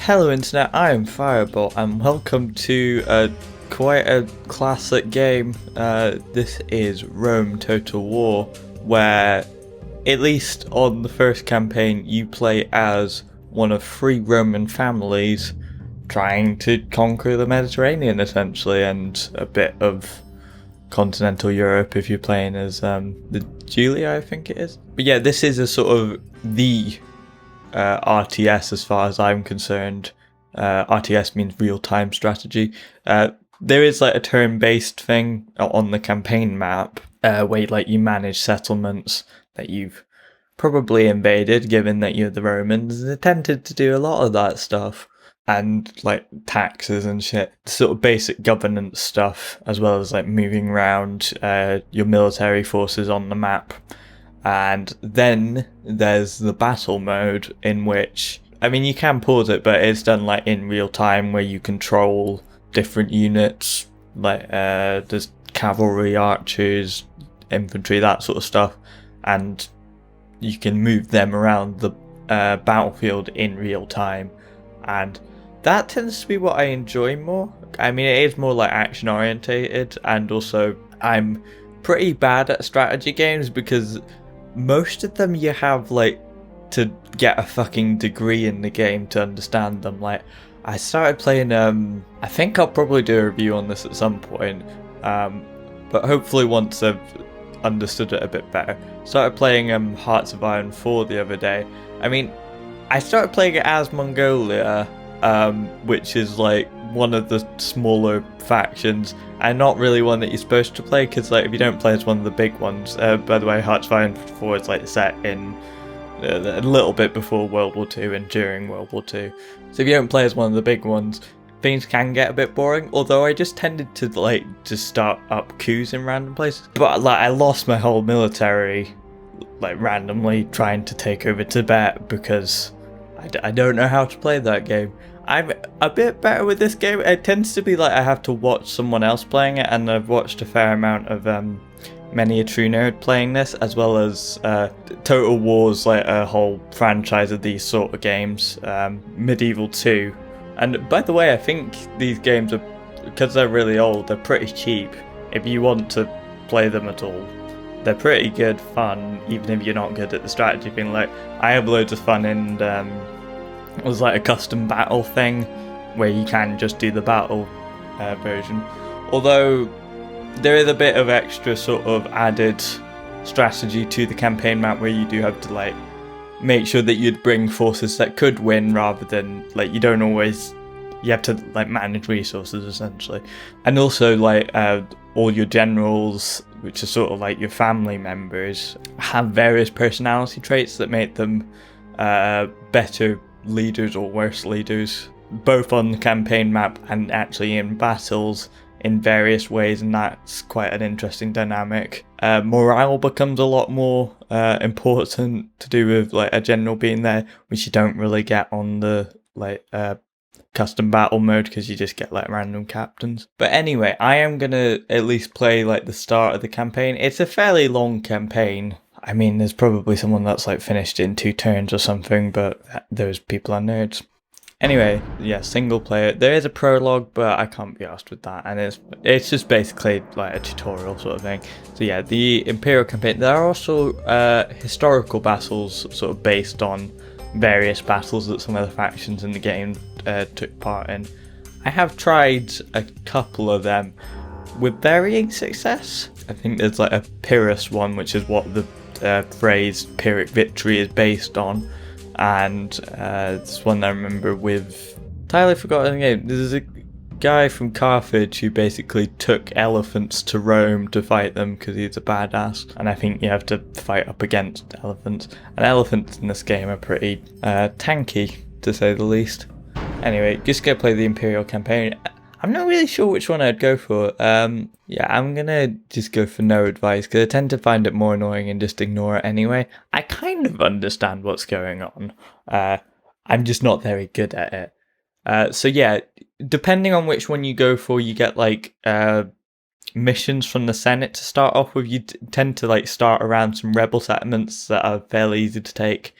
Hello Internet, I am Firebolt and welcome to quite a classic game. This is Rome Total War, where, at least on the first campaign, you play as one of three Roman families trying to conquer the Mediterranean essentially, and a bit of continental Europe if you're playing as the Julia, I think it is. But yeah, this is a sort of the RTS as far as I'm concerned. RTS means real-time strategy. There is like a turn-based thing on the campaign map where you manage settlements that you've probably invaded, given that you're the Romans. They tended to do a lot of that stuff, and like taxes and shit, sort of basic governance stuff, as well as like moving around your military forces on the map. And then there's the battle mode, in which, I mean, you can pause it, but it's done like in real time, where you control different units, like there's cavalry, archers, infantry, that sort of stuff, and you can move them around the battlefield in real time, and that tends to be what I enjoy more. I mean, it is more like action orientated, and also I'm pretty bad at strategy games because most of them you have like to get a fucking degree in the game to understand them. Like, I started playing I think I'll probably do a review on this at some point, but hopefully once I've understood it a bit better. Started playing Hearts of Iron 4 the other day. I mean, I started playing it as Mongolia, which is like one of the smaller factions, and not really one that you're supposed to play, because like if you don't play as one of the big ones, by the way, Hearts of Iron 4 is like set in a little bit before World War II and during World War II, so if you don't play as one of the big ones, things can get a bit boring. Although I just tended to like just start up coups in random places, but like I lost my whole military like randomly trying to take over Tibet because I don't know how to play that game. I'm a bit better with this game. It tends to be like I have to watch someone else playing it, and I've watched a fair amount of Many a True Nerd playing this, as well as Total War's like a whole franchise of these sort of games, Medieval 2. And by the way, I think these games are, because they're really old, they're pretty cheap if you want to play them at all. They're pretty good fun, even if you're not good at the strategy thing. Like, I have loads of fun in it was like a custom battle thing where you can just do the battle version. Although there is a bit of extra sort of added strategy to the campaign map, where you do have to like make sure that you'd bring forces that could win, rather than like you have to like manage resources essentially. And also like all your generals, which are sort of like your family members, have various personality traits that make them better leaders or worse leaders, both on the campaign map and actually in battles in various ways, and that's quite an interesting dynamic. Morale becomes a lot more important to do with like a general being there, which you don't really get on the like custom battle mode, because you just get like random captains. But anyway, I am gonna at least play like the start of the campaign. It's a fairly long campaign. I mean, there's probably someone that's like finished in 2 turns or something, but those people are nerds. Anyway, yeah, single player. There is a prologue, but I can't be arsed with that, and it's just basically like a tutorial sort of thing. So yeah, the Imperial campaign. There are also historical battles sort of based on various battles that some of the factions in the game took part in. I have tried a couple of them with varying success. I think there's like a Pyrrhus one, which is what the phrase Pyrrhic victory is based on, and this one I remember with, entirely forgotten the game. There's a guy from Carthage who basically took elephants to Rome to fight them because he's a badass, and I think you have to fight up against elephants, and elephants in this game are pretty tanky, to say the least. Anyway, just go play the Imperial campaign. I'm not really sure which one I'd go for. Yeah, I'm gonna just go for no advice, because I tend to find it more annoying and just ignore it anyway. I kind of understand what's going on. I'm just not very good at it. So yeah, depending on which one you go for, you get like missions from the Senate to start off with. You tend to like start around some rebel settlements that are fairly easy to take,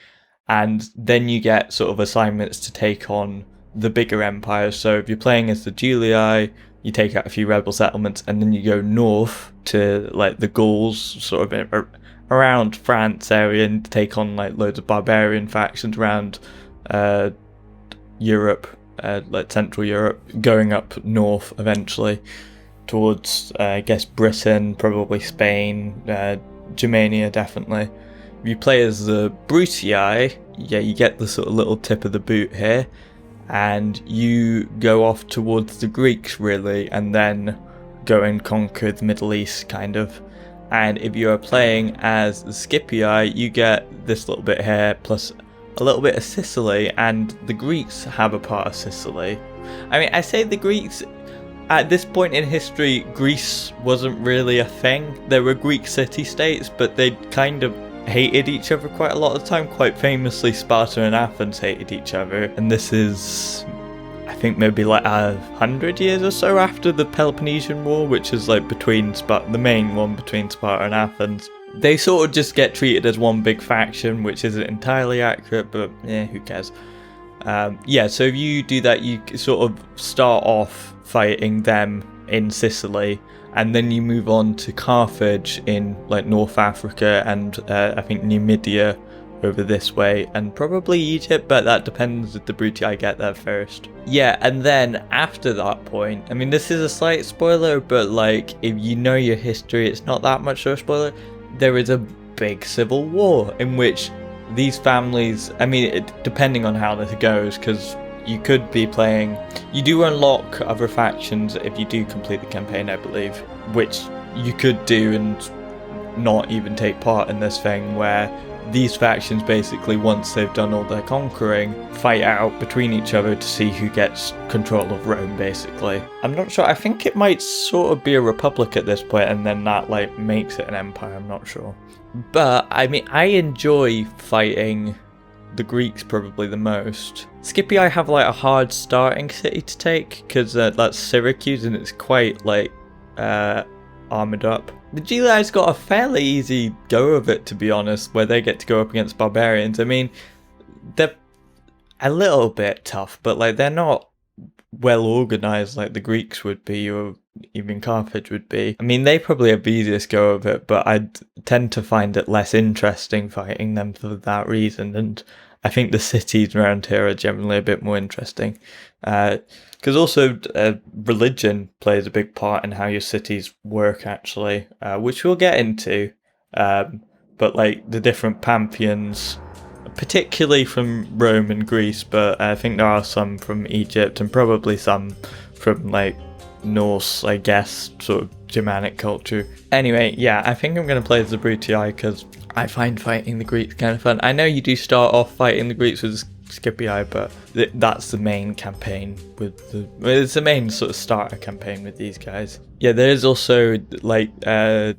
and then you get sort of assignments to take on the bigger empires. So if you're playing as the Julii, you take out a few rebel settlements, and then you go north to like the Gauls, sort of around France area, and take on like loads of barbarian factions around Europe, like Central Europe, going up north eventually towards I guess Britain, probably Spain, Germania definitely. If you play as the Brutii, yeah, you get the sort of little tip of the boot here, and you go off towards the Greeks really, and then go and conquer the Middle East kind of. And if you are playing as the Scipii, you get this little bit here plus a little bit of Sicily, and the Greeks have a part of Sicily. I mean, I say the Greeks, at this point in history, Greece wasn't really a thing. There were Greek city-states, but they kind of hated each other quite a lot of the time. Quite famously, Sparta and Athens hated each other, and this is, I think, maybe like 100 years or so after the Peloponnesian War, which is like between the main one between Sparta and Athens. They sort of just get treated as one big faction, which isn't entirely accurate, but yeah, who cares? Yeah, so if you do that, you sort of start off fighting them in Sicily, and then you move on to Carthage in like North Africa, and I think Numidia over this way, and probably Egypt, but that depends if the Brutii get there first. Yeah, and then after that point, I mean, this is a slight spoiler, but like if you know your history, it's not that much of a spoiler. There is a big civil war in which these families, I mean, depending on how this goes, because you could be playing, you do unlock other factions if you do complete the campaign, I believe, which you could do and not even take part in this thing, where these factions basically, once they've done all their conquering, fight out between each other to see who gets control of Rome, basically. I'm not sure, I think it might sort of be a republic at this point, and then that like makes it an empire, I'm not sure. But I mean, I enjoy fighting the Greeks probably the most. Scipii have like a hard starting city to take, because that's Syracuse, and it's quite like armoured up. The Julii's got a fairly easy go of it, to be honest, where they get to go up against barbarians. I mean, they're a little bit tough, but like they're not well organised like the Greeks would be, or even Carthage would be. I mean, they probably have the easiest go of it, but I tend to find it less interesting fighting them for that reason, and I think the cities around here are generally a bit more interesting. Because also religion plays a big part in how your cities work, actually, which we'll get into. But like the different pantheons, particularly from Rome and Greece, but I think there are some from Egypt and probably some from like Norse, I guess, sort of Germanic culture. Anyway, yeah, I think I'm going to play as the Brutii because I find fighting the Greeks kind of fun. I know you do start off fighting the Greeks with Scipii, but that's the main campaign with it's the main sort of starter campaign with these guys. Yeah, there is also like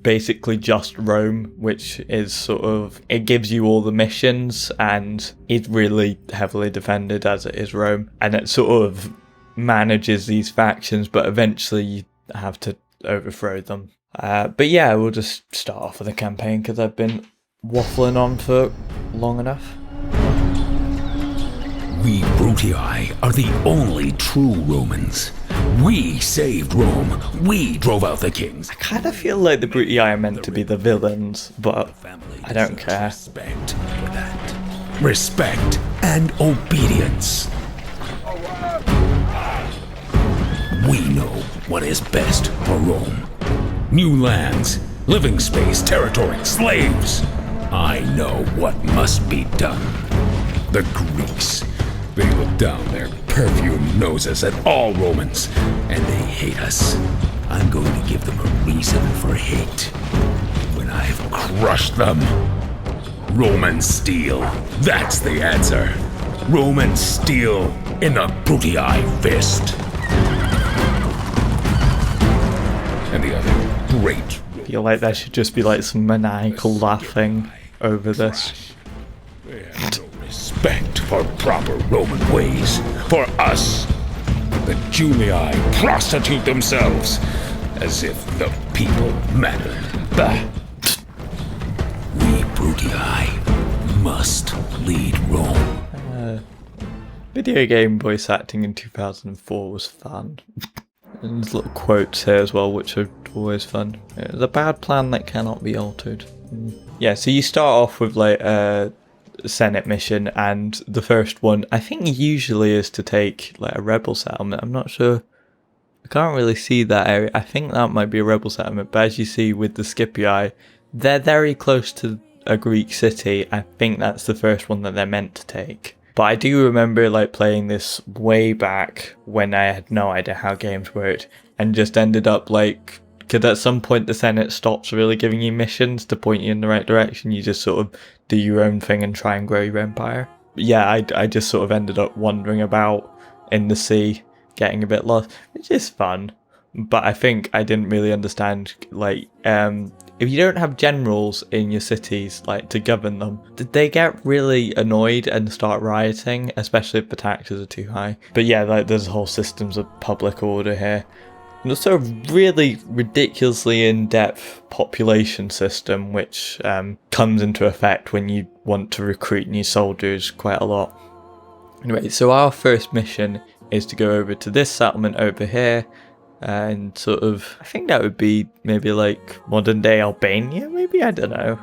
basically just Rome, which is sort of, it gives you all the missions and it's really heavily defended as it is Rome, and it sort of manages these factions, but eventually you have to overthrow them. But yeah, we'll just start off with the campaign because I've been waffling on for long enough. We Brutii are the only true Romans. We saved Rome. We drove out the kings. I kind of feel like the Brutii are meant to be the villains, but I don't care. Respect for that. Respect and obedience. We know what is best for Rome. New lands, living space, territory, slaves. I know what must be done. The Greeks, they look down their perfumed noses at all Romans, and they hate us. I'm going to give them a reason for hate. When I've crushed them, Roman steel, that's the answer. Roman steel in the Brutii fist. And the other great... I feel like there should just be like some maniacal laughing over this. They have no respect for proper Roman ways. For us, the Julii prostitute themselves as if the people mattered. Bah. We Brutii must lead Rome. Video game voice acting in 2004 was fun. And there's little quotes here as well, which are always fun. It's a bad plan that cannot be altered. Yeah, so you start off with like a Senate mission, and the first one I think usually is to take like a rebel settlement. I'm not sure. I can't really see that area. I think that might be a rebel settlement, but as you see with the Scipii, they're very close to a Greek city. I think that's the first one that they're meant to take. But I do remember like playing this way back when I had no idea how games worked, and just ended up like, because at some point the Senate stops really giving you missions to point you in the right direction. You just sort of do your own thing and try and grow your empire. But yeah, I just sort of ended up wandering about in the sea, getting a bit lost, which is fun. But I think I didn't really understand, like, if you don't have generals in your cities, like, to govern them, they get really annoyed and start rioting, especially if the taxes are too high. But yeah, like, there's whole systems of public order here. And also a really ridiculously in-depth population system, which comes into effect when you want to recruit new soldiers quite a lot. Anyway, so our first mission is to go over to this settlement over here, and sort of, I think that would be maybe like modern day Albania, maybe, I don't know.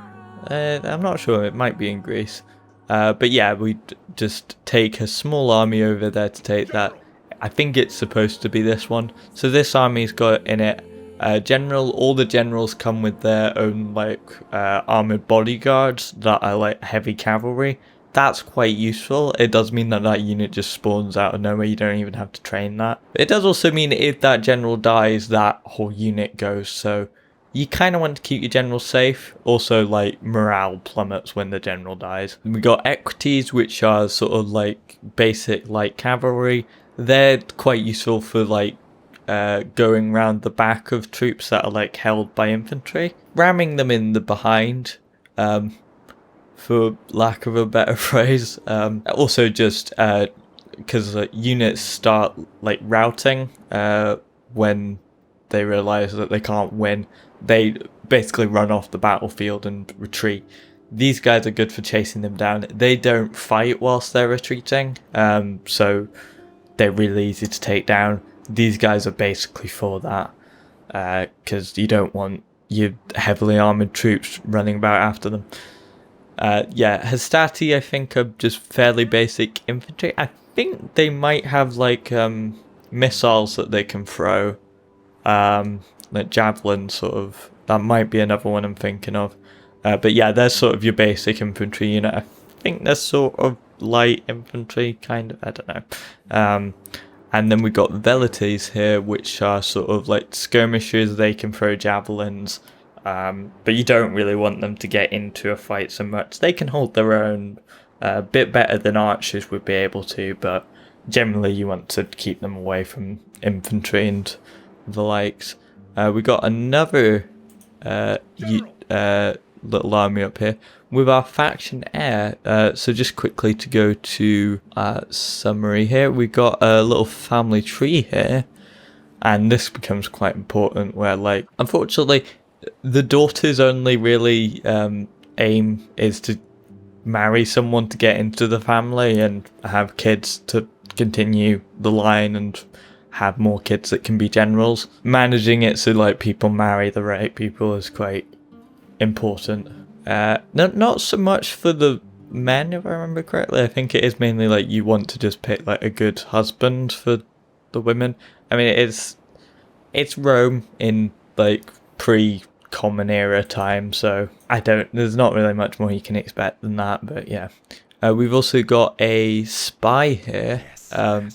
I'm not sure, it might be in Greece. But yeah, we just take a small army over there to take that. I think it's supposed to be this one. So this army's got in it all the generals come with their own like armoured bodyguards that are like heavy cavalry. That's quite useful. It does mean that that unit just spawns out of nowhere. You don't even have to train that. It does also mean if that general dies, that whole unit goes. So you kind of want to keep your general safe. Also, like, morale plummets when the general dies. We got equities, which are sort of like basic light cavalry. They're quite useful for like going around the back of troops that are like held by infantry, ramming them in the behind. For lack of a better phrase. Also just because units start like routing when they realise that they can't win, they basically run off the battlefield and retreat. These guys are good for chasing them down. They don't fight whilst they're retreating, so they're really easy to take down. These guys are basically for that, because you don't want your heavily armoured troops running about after them. Yeah, Hastati I think are just fairly basic infantry. I think they might have like missiles that they can throw, like javelin sort of. That might be another one I'm thinking of. But yeah, they're sort of your basic infantry unit. I think they're sort of light infantry, kind of. I don't know. And then we got velites here, which are sort of like skirmishers. They can throw javelins. But you don't really want them to get into a fight so much. They can hold their own a bit better than archers would be able to, but generally you want to keep them away from infantry and the likes. We got another little army up here with our faction heir. So just quickly to go to summary here, we got a little family tree here, and this becomes quite important where, like, unfortunately the daughter's only really aim is to marry someone to get into the family and have kids to continue the line and have more kids that can be generals. Managing it so like people marry the right people is quite important. Not so much for the men, if I remember correctly. I think it is mainly like you want to just pick like a good husband for the women. I mean, it's Rome in like pre-common era time, so there's not really much more you can expect than that, but yeah. We've also got a spy here, in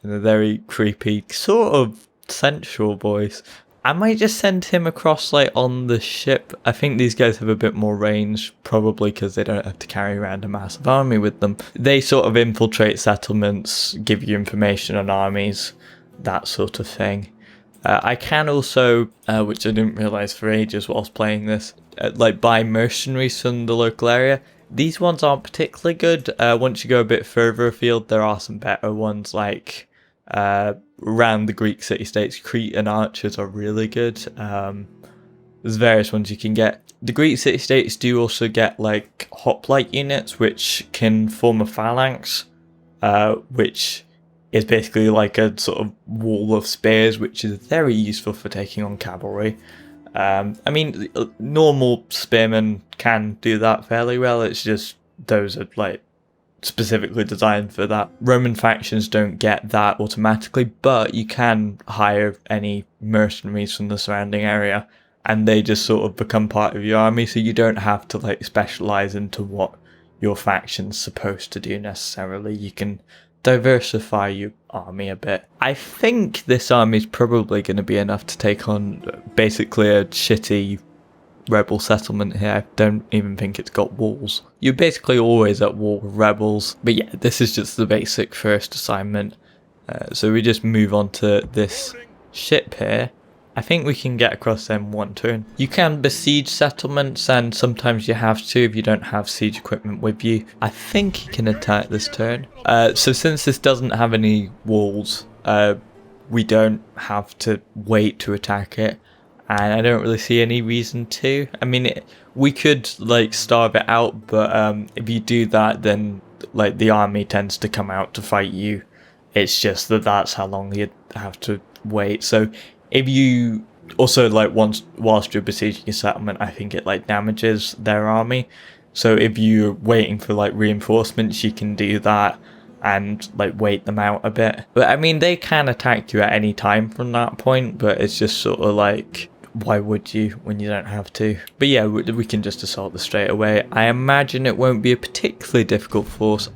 a very creepy, sort of sensual voice. I might just send him across like on the ship. I think these guys have a bit more range, probably because they don't have to carry around a massive army with them. They sort of infiltrate settlements, give you information on armies, that sort of thing. I can also, which I didn't realise for ages whilst playing this, like buy mercenaries from the local area. These ones aren't particularly good. Once you go a bit further afield, there are some better ones, like around the Greek city-states. Cretan archers are really good. There's various ones you can get. The Greek city-states do also get like hoplite units, which can form a phalanx which is basically like a sort of wall of spears, which is very useful for taking on cavalry. I mean, normal spearmen can do that fairly well, it's just those are like specifically designed for that. Roman factions don't get that automatically, but you can hire any mercenaries from the surrounding area and they just sort of become part of your army, so you don't have to like specialize into what your faction's supposed to do necessarily. You can diversify your army a bit. I think this army is probably going to be enough to take on basically a shitty rebel settlement here. I don't even think it's got walls. You're basically always at war with rebels, but yeah, this is just the basic first assignment. So we just move on to this ship here. I think we can get across them one turn. You can besiege settlements, and sometimes you have to if you don't have siege equipment with you. I think you can attack this turn. So since this doesn't have any walls, we don't have to wait to attack it. And I don't really see any reason to. I mean, we could like starve it out, but if you do that, then like the army tends to come out to fight you. It's just that's how long you have to wait. So if you also like whilst you're besieging your settlement, I think it like damages their army. So if you're waiting for like reinforcements, you can do that and like wait them out a bit. But I mean, they can attack you at any time from that point, but it's just sort of like, why would you when you don't have to? But yeah, we can just assault this straight away. I imagine it won't be a particularly difficult force.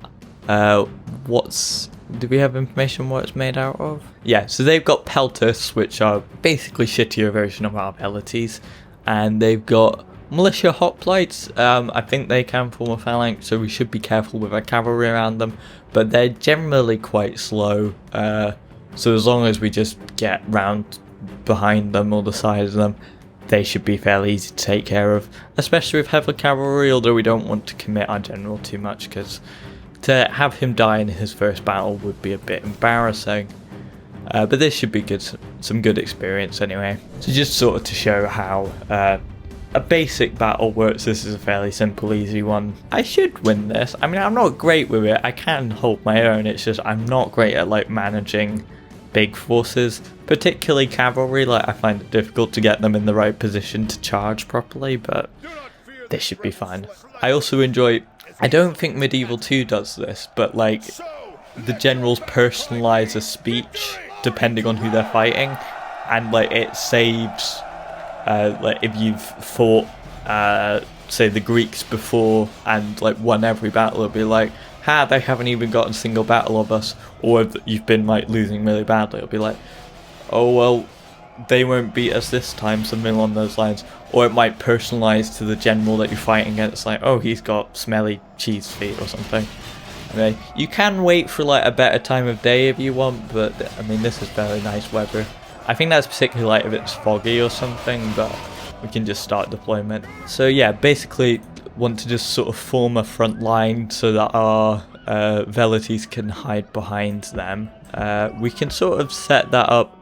Do we have information what it's made out of? Yeah, so they've got pelters, which are basically shittier version of our abilities, and they've got militia hoplites. I think they can form a phalanx, so we should be careful with our cavalry around them, but they're generally quite slow, so as long as we just get round behind them or the side of them, they should be fairly easy to take care of, especially with heavy cavalry, although we don't want to commit our general too much, because to have him die in his first battle would be a bit embarrassing. But this should be good, some good experience anyway. So just sort of to show how a basic battle works, this is a fairly simple, easy one. I should win this. I mean, I'm not great with it. I can hold my own. It's just I'm not great at like managing big forces, particularly cavalry. Like I find it difficult to get them in the right position to charge properly, but this should be fine. I also enjoy, I don't think Medieval 2 does this, but like the generals personalize a speech depending on who they're fighting, and like it saves like if you've fought say the Greeks before and like won every battle, it'll be like, they haven't even got a single battle of us. Or if you've been like losing really badly, it'll be like, oh well, they won't beat us this time, something along those lines. Or it might personalize to the general that you're fighting against, like, oh, he's got smelly cheese feet or something. Okay, you can wait for like a better time of day if you want, but I mean, this is very nice weather. I think that's particularly like if it's foggy or something, but we can just start deployment. So yeah, basically want to just sort of form a front line so that our velites can hide behind them. We can sort of set that up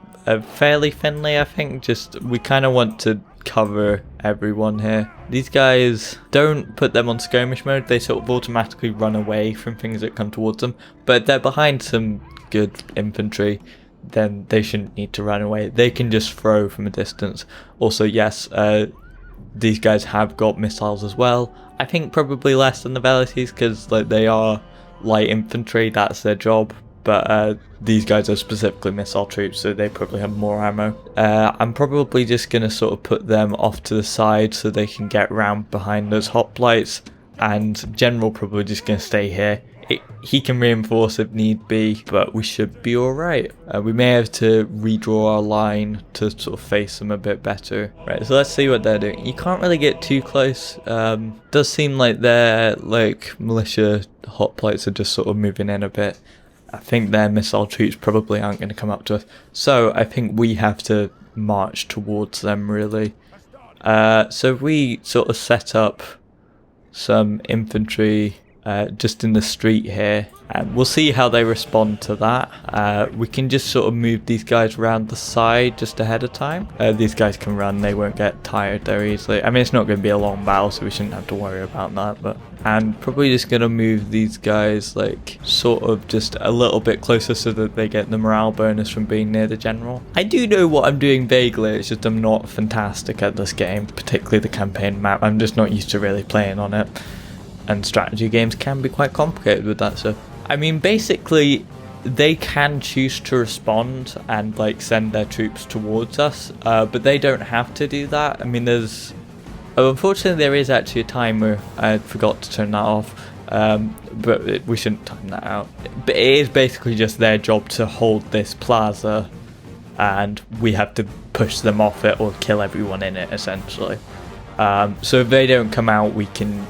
fairly thinly, I think. Just we kind of want to cover everyone here. These guys, don't put them on skirmish mode, they sort of automatically run away from things that come towards them, but they're behind some good infantry, then they shouldn't need to run away. They can just throw from a distance. Also, yes, these guys have got missiles as well. I think probably less than the velites because like they are light infantry, that's their job. But these guys are specifically missile troops, so they probably have more ammo. I'm probably just going to sort of put them off to the side so they can get round behind those hoplites. And General probably just going to stay here. He can reinforce if need be, but we should be alright. We may have to redraw our line to sort of face them a bit better. Right, so let's see what they're doing. You can't really get too close. Does seem like their like militia hoplites are just sort of moving in a bit. I think their missile troops probably aren't going to come up to us. So I think we have to march towards them really. So we sort of set up some infantry just in the street here. And we'll see how they respond to that. We can just sort of move these guys around the side just ahead of time. These guys can run, they won't get tired there easily. I mean, it's not going to be a long battle, so we shouldn't have to worry about that. And probably just going to move these guys like sort of just a little bit closer so that they get the morale bonus from being near the general. I do know what I'm doing vaguely, it's just I'm not fantastic at this game, particularly the campaign map. I'm just not used to really playing on it. And strategy games can be quite complicated with that, so I mean, basically they can choose to respond and like send their troops towards us, but they don't have to do that. I mean, unfortunately there is actually a timer. I forgot to turn that off, but we shouldn't time that out. But it is basically just their job to hold this plaza, and we have to push them off it or kill everyone in it, essentially. So if they don't come out, we can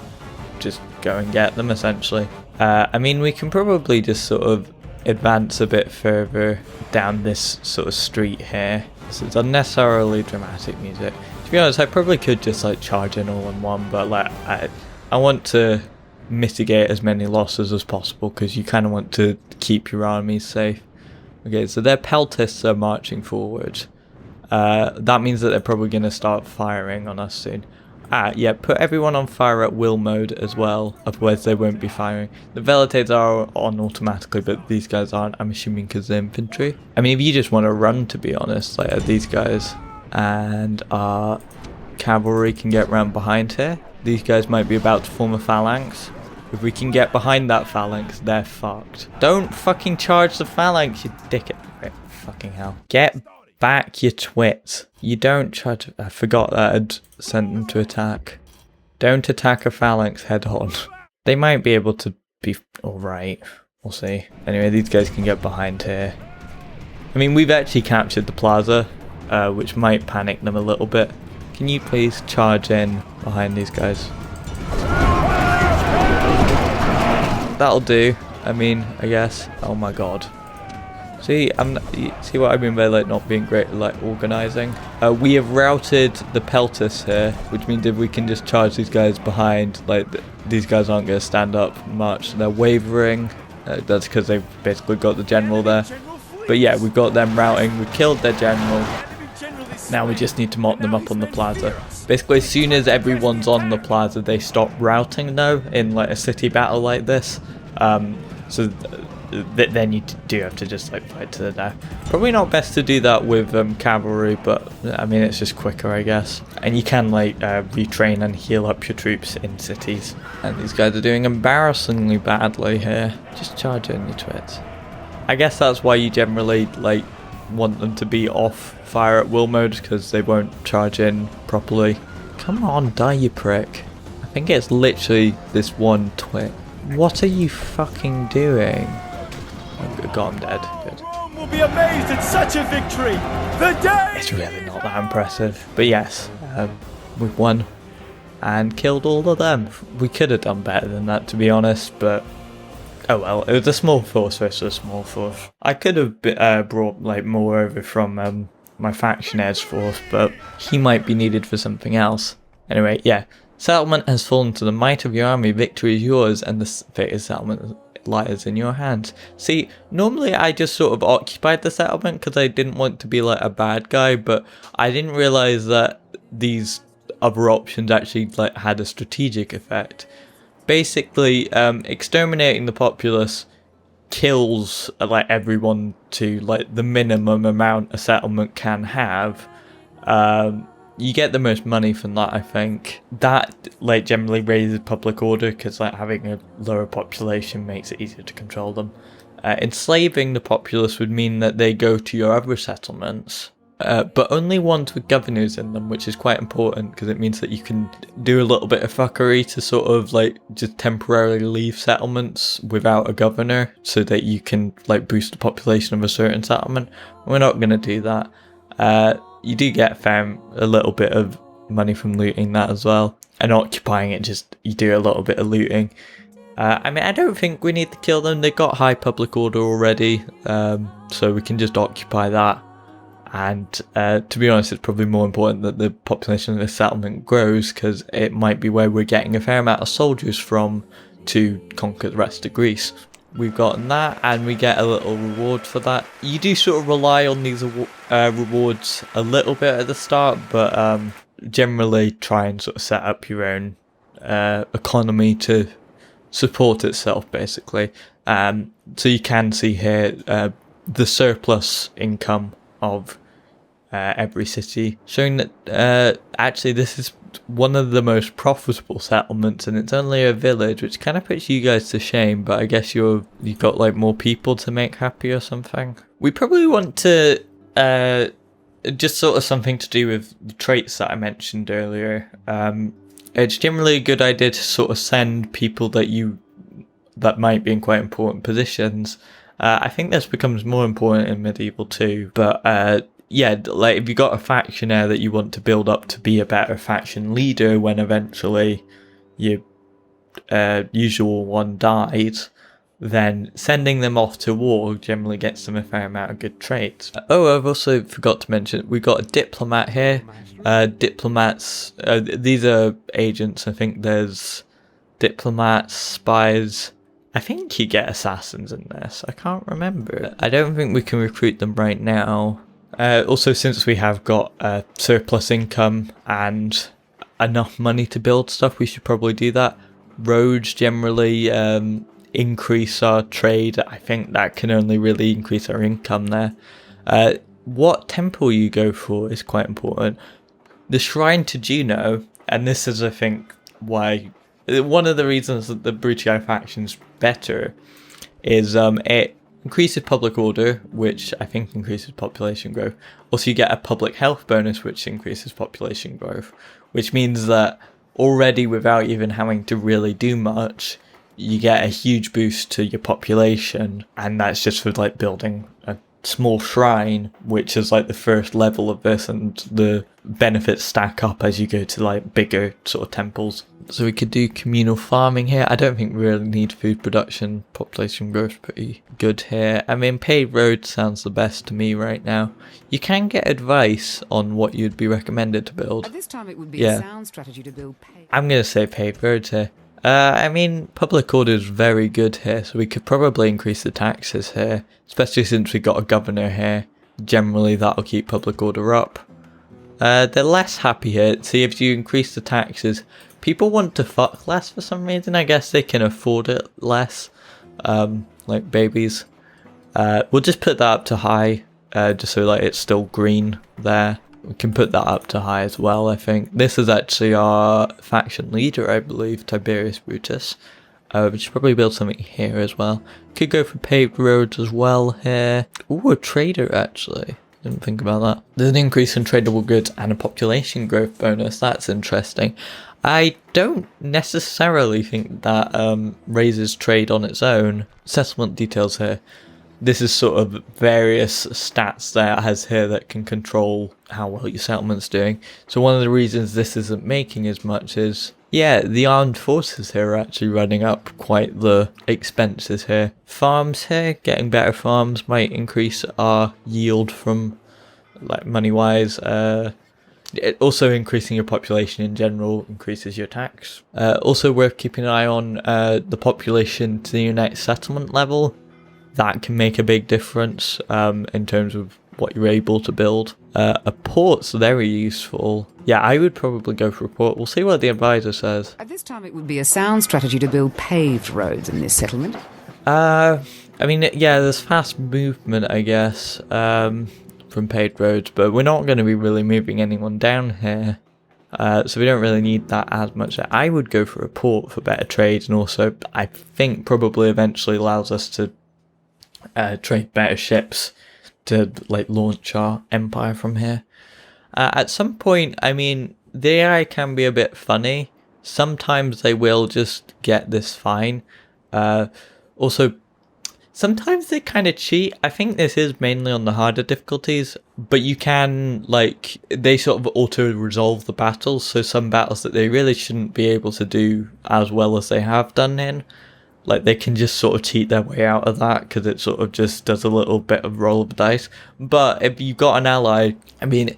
just go and get them, essentially. I mean, we can probably just sort of advance a bit further down this sort of street here. So it's unnecessarily dramatic music. To be honest, I probably could just like charge in all in one, but like I want to mitigate as many losses as possible because you kind of want to keep your armies safe. Okay, so their peltists are marching forward. That means that they're probably going to start firing on us soon. Yeah, put everyone on fire at will mode as well, otherwise they won't be firing. The Velatides are on automatically, but these guys aren't, I'm assuming because they're infantry. I mean, if you just want to run, to be honest, like these guys, and our cavalry can get round behind here. These guys might be about to form a phalanx. If we can get behind that phalanx, they're fucked. Don't fucking charge the phalanx, you dickhead. Wait, fucking hell. Get back, you twit. You don't try to... I forgot that I'd sent them to attack. Don't attack a phalanx head on. They might be able to be alright. We'll see. Anyway, these guys can get behind here. I mean, we've actually captured the plaza, which might panic them a little bit. Can you please charge in behind these guys? That'll do. I mean, I guess. Oh my god. See, see what I mean by like not being great at like organising? We have routed the peltists here, which means if we can just charge these guys behind, like these guys aren't going to stand up much. They're wavering. That's because they've basically got the general there. But yeah, we've got them routing. We killed their general. Now we just need to mop them up on the plaza. Basically, as soon as everyone's on the plaza, they stop routing though in like a city battle like this. So then you do have to just like fight to the death. Probably not best to do that with cavalry, but I mean it's just quicker, I guess. And you can like retrain and heal up your troops in cities. And these guys are doing embarrassingly badly here. Just charge in, you twits. I guess that's why you generally like want them to be off fire at will mode, because they won't charge in properly. Come on, die you prick. I think it's literally this one twit. What are you fucking doing? Oh, God, I'm dead. Good. Rome will be amazed at such a victory. The day. It's really not that impressive, but yes, we've won and killed all of them. We could have done better than that, to be honest, but oh well. It was a small force versus a small force. I could have brought like more over from my faction head's force, but he might be needed for something else. Anyway, yeah. Settlement has fallen to the might of your army. Victory is yours, and the fate of settlement lies in your hands. See, normally I just sort of occupied the settlement because I didn't want to be like a bad guy, but I didn't realize that these other options actually like had a strategic effect. Basically, exterminating the populace kills like everyone to like the minimum amount a settlement can have. You get the most money from that, I think. That like generally raises public order because like having a lower population makes it easier to control them. Enslaving the populace would mean that they go to your other settlements, but only ones with governors in them, which is quite important because it means that you can do a little bit of fuckery to sort of like just temporarily leave settlements without a governor so that you can like boost the population of a certain settlement. We're not going to do that. You do get a little bit of money from looting that as well, and occupying it, just you do a little bit of looting. I mean, I don't think we need to kill them. They've got high public order already, so we can just occupy that. And to be honest, it's probably more important that the population of the settlement grows, because it might be where we're getting a fair amount of soldiers from to conquer the rest of Greece. We've gotten that, and we get a little reward for that. You do sort of rely on these rewards a little bit at the start, but generally try and sort of set up your own economy to support itself, basically. So you can see here the surplus income of every city, showing that actually this is one of the most profitable settlements, and it's only a village, which kind of puts you guys to shame, but I guess you've got like more people to make happy or something. We probably want to just sort of something to do with the traits that I mentioned earlier. It's generally a good idea to sort of send people that might be in quite important positions. I think this becomes more important in medieval too, but yeah, like if you got a factionaire that you want to build up to be a better faction leader when eventually your usual one dies, then sending them off to war generally gets them a fair amount of good traits. Oh, I've also forgot to mention, we got a diplomat here. Diplomats, these are agents. I think there's diplomats, spies. I think you get assassins in this. I can't remember. I don't think we can recruit them right now. Also, since we have got surplus income and enough money to build stuff, we should probably do that. Roads generally increase our trade. I think that can only really increase our income there. What temple you go for is quite important. The shrine to Juno, and this is, I think, why one of the reasons that the Brutii faction's better is it increases public order, which I think increases population growth. Also, you get a public health bonus, which increases population growth, which means that already, without even having to really do much, you get a huge boost to your population, and that's just for like building a small shrine, which is like the first level of this, and the benefits stack up as you go to like bigger sort of temples. So we could do communal farming here. I don't think we really need food production. Population growth pretty good here. I mean, paved roads sounds the best to me right now. You can get advice on what you'd be recommended to build. At this time, it would be a sound strategy to build paved. I'm going to say paved roads here. I mean, public order is very good here, so we could probably increase the taxes here, especially since we got a governor here. Generally, that'll keep public order up. They're less happy here. See, if you increase the taxes, people want to fuck less for some reason. I guess they can afford it less, like babies. We'll just put that up to high, just so like it's still green there. We can put that up to high as well, I think. This is actually our faction leader, I believe, Tiberius Brutus. We should probably build something here as well. Could go for paved roads as well here. Ooh, a trader, actually. Didn't think about that. There's an increase in tradable goods and a population growth bonus. That's interesting. I don't necessarily think that raises trade on its own. Settlement details here. This is sort of various stats that it has here that can control how well your settlement's doing. So one of the reasons this isn't making as much is, yeah, the armed forces here are actually running up quite the expenses here. Farms here, getting better farms might increase our yield from, like, money-wise. Also increasing your population in general increases your tax. Also worth keeping an eye on the population to your next settlement level. That can make a big difference in terms of what you're able to build. A port's very useful. Yeah, I would probably go for a port. We'll see what the advisor says. At this time, it would be a sound strategy to build paved roads in this settlement. I mean, yeah, there's fast movement, I guess, from paved roads, but we're not going to be really moving anyone down here. So we don't really need that as much. I would go for a port for better trade, and also I think probably eventually allows us to trade better ships to like launch our empire from here. At some point, I mean, the AI can be a bit funny. Sometimes they will just get this fine. Also, sometimes they kind of cheat. I think this is mainly on the harder difficulties, but you can, like, they sort of auto-resolve the battles, so some battles that they really shouldn't be able to do as well as they have done in, like, they can just sort of cheat their way out of that, because it sort of just does a little bit of roll of the dice. But if you've got an ally, I mean,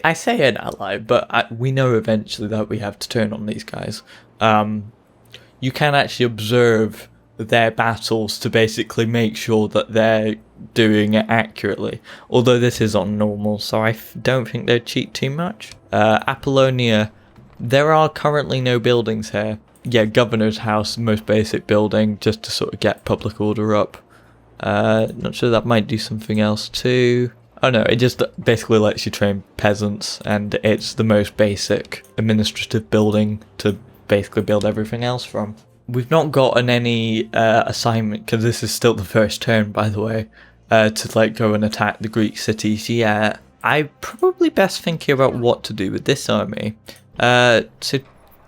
I say an ally, but we know eventually that we have to turn on these guys. you can actually observe their battles to basically make sure that they're doing it accurately. Although this is on normal, so I don't think they'd cheat too much. Apollonia, there are currently no buildings here. Yeah, Governor's House, most basic building, just to sort of get public order up. Not sure, that might do something else too. Oh no, it just basically lets you train peasants, and it's the most basic administrative building to basically build everything else from. We've not gotten any assignment, because this is still the first turn, by the way, to like go and attack the Greek cities yet. I'm probably best thinking about what to do with this army. So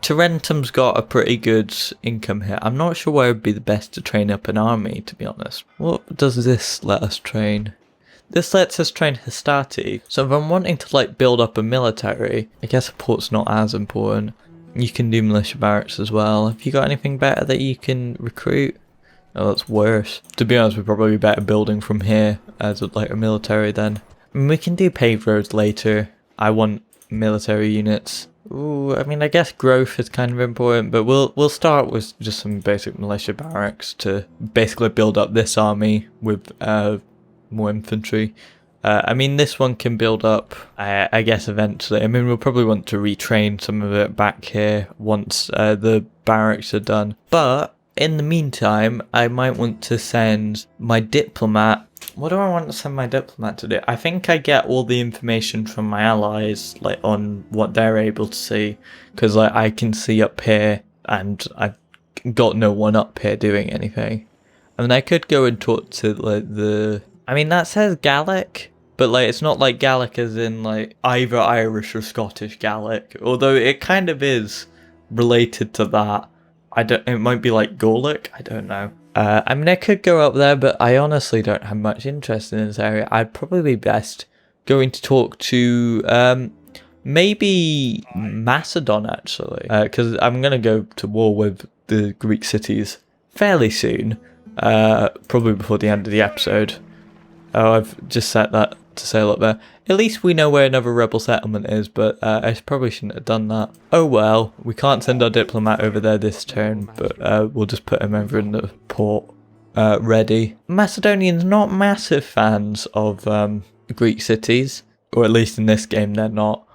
Tarentum's got a pretty good income here. I'm not sure where would be the best to train up an army, to be honest. What does this let us train? This lets us train Hastati. So if I'm wanting to like build up a military, I guess a port's not as important. You can do militia barracks as well. Have you got anything better that you can recruit? Oh, that's worse. To be honest, we'd probably be better building from here as like a military then. I mean, we can do paved roads later. I want military units. Ooh, I mean, I guess growth is kind of important, but we'll start with just some basic militia barracks to basically build up this army with more infantry. I mean, this one can build up, I guess, eventually. I mean, we'll probably want to retrain some of it back here once the barracks are done. But in the meantime, I might want to send my diplomat. What do I want to send my diplomat to do? I think I get all the information from my allies, like on what they're able to see, because like I can see up here, and I've got no one up here doing anything. I mean, I could go and talk to like the. I mean, that says Gallic, but like it's not like Gallic as in like either Irish or Scottish Gallic, although it kind of is related to that. It might be like Gaelic, I don't know. I mean, I could go up there, but I honestly don't have much interest in this area. I'd probably be best going to talk to maybe Macedon, actually, because I'm going to go to war with the Greek cities fairly soon, probably before the end of the episode. Oh, I've just set that to sail up there. At least we know where another rebel settlement is, but I probably shouldn't have done that. Oh well, we can't send our diplomat over there this turn, but we'll just put him over in the port ready. Macedonians not massive fans of Greek cities, or at least in this game they're not.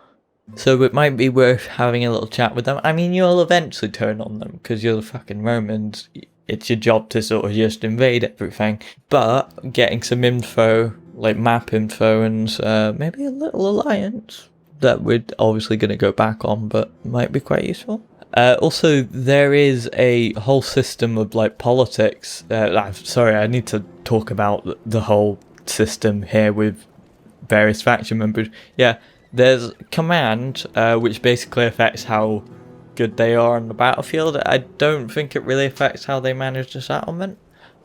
So it might be worth having a little chat with them. I mean, you'll eventually turn on them, because you're the fucking Romans. It's your job to sort of just invade everything. But getting some info, like map info, and maybe a little alliance that we're obviously going to go back on, but might be quite useful. Also, there is a whole system of like politics. Sorry, I need to talk about the whole system here with various faction members. Yeah, there's command, which basically affects how good they are on the battlefield. I don't think it really affects how they manage the settlement.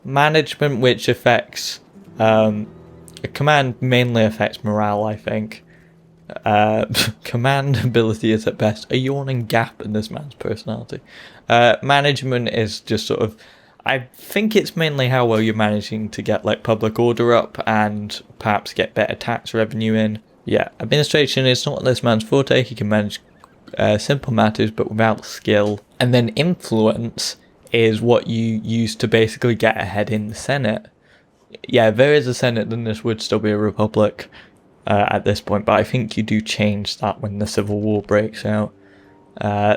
Management, which affects command, mainly affects morale, I think. Command ability is at best a yawning gap in this man's personality. Management is just sort of, I think it's mainly how well you're managing to get like public order up and perhaps get better tax revenue in. Yeah, administration is not this man's forte. He can manage simple matters but without skill. And then influence is what you use to basically get ahead in the Senate. Yeah, if there is a Senate, then this would still be a republic at this point, but I think you do change that when the Civil War breaks out.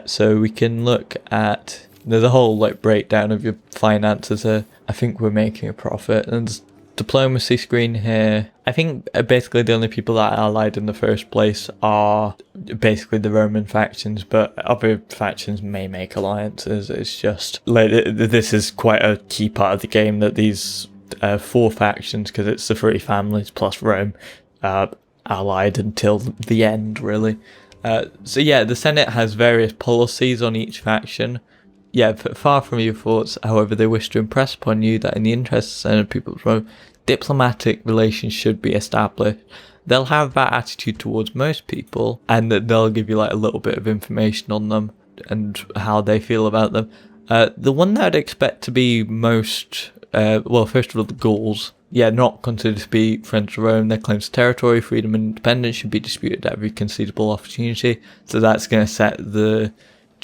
So we can look at, there's a whole like breakdown of your finances here. I think we're making a profit. And there's diplomacy screen here. I think basically the only people that are allied in the first place are basically the Roman factions, but other factions may make alliances. It's just like this is quite a key part of the game, that these four factions, because it's the three families plus Rome, allied until the end, really. So yeah, the Senate has various policies on each faction. Yeah, far from your thoughts, however, they wish to impress upon you that in the interests of the Senate people's Rome, diplomatic relations should be established. They'll have that attitude towards most people, and that they'll give you like a little bit of information on them and how they feel about them. The one that I'd expect to be most, well, first of all, the Gauls. Yeah, not considered to be friends of Rome. Their claims to territory, freedom and independence should be disputed at every conceivable opportunity. So that's going to set the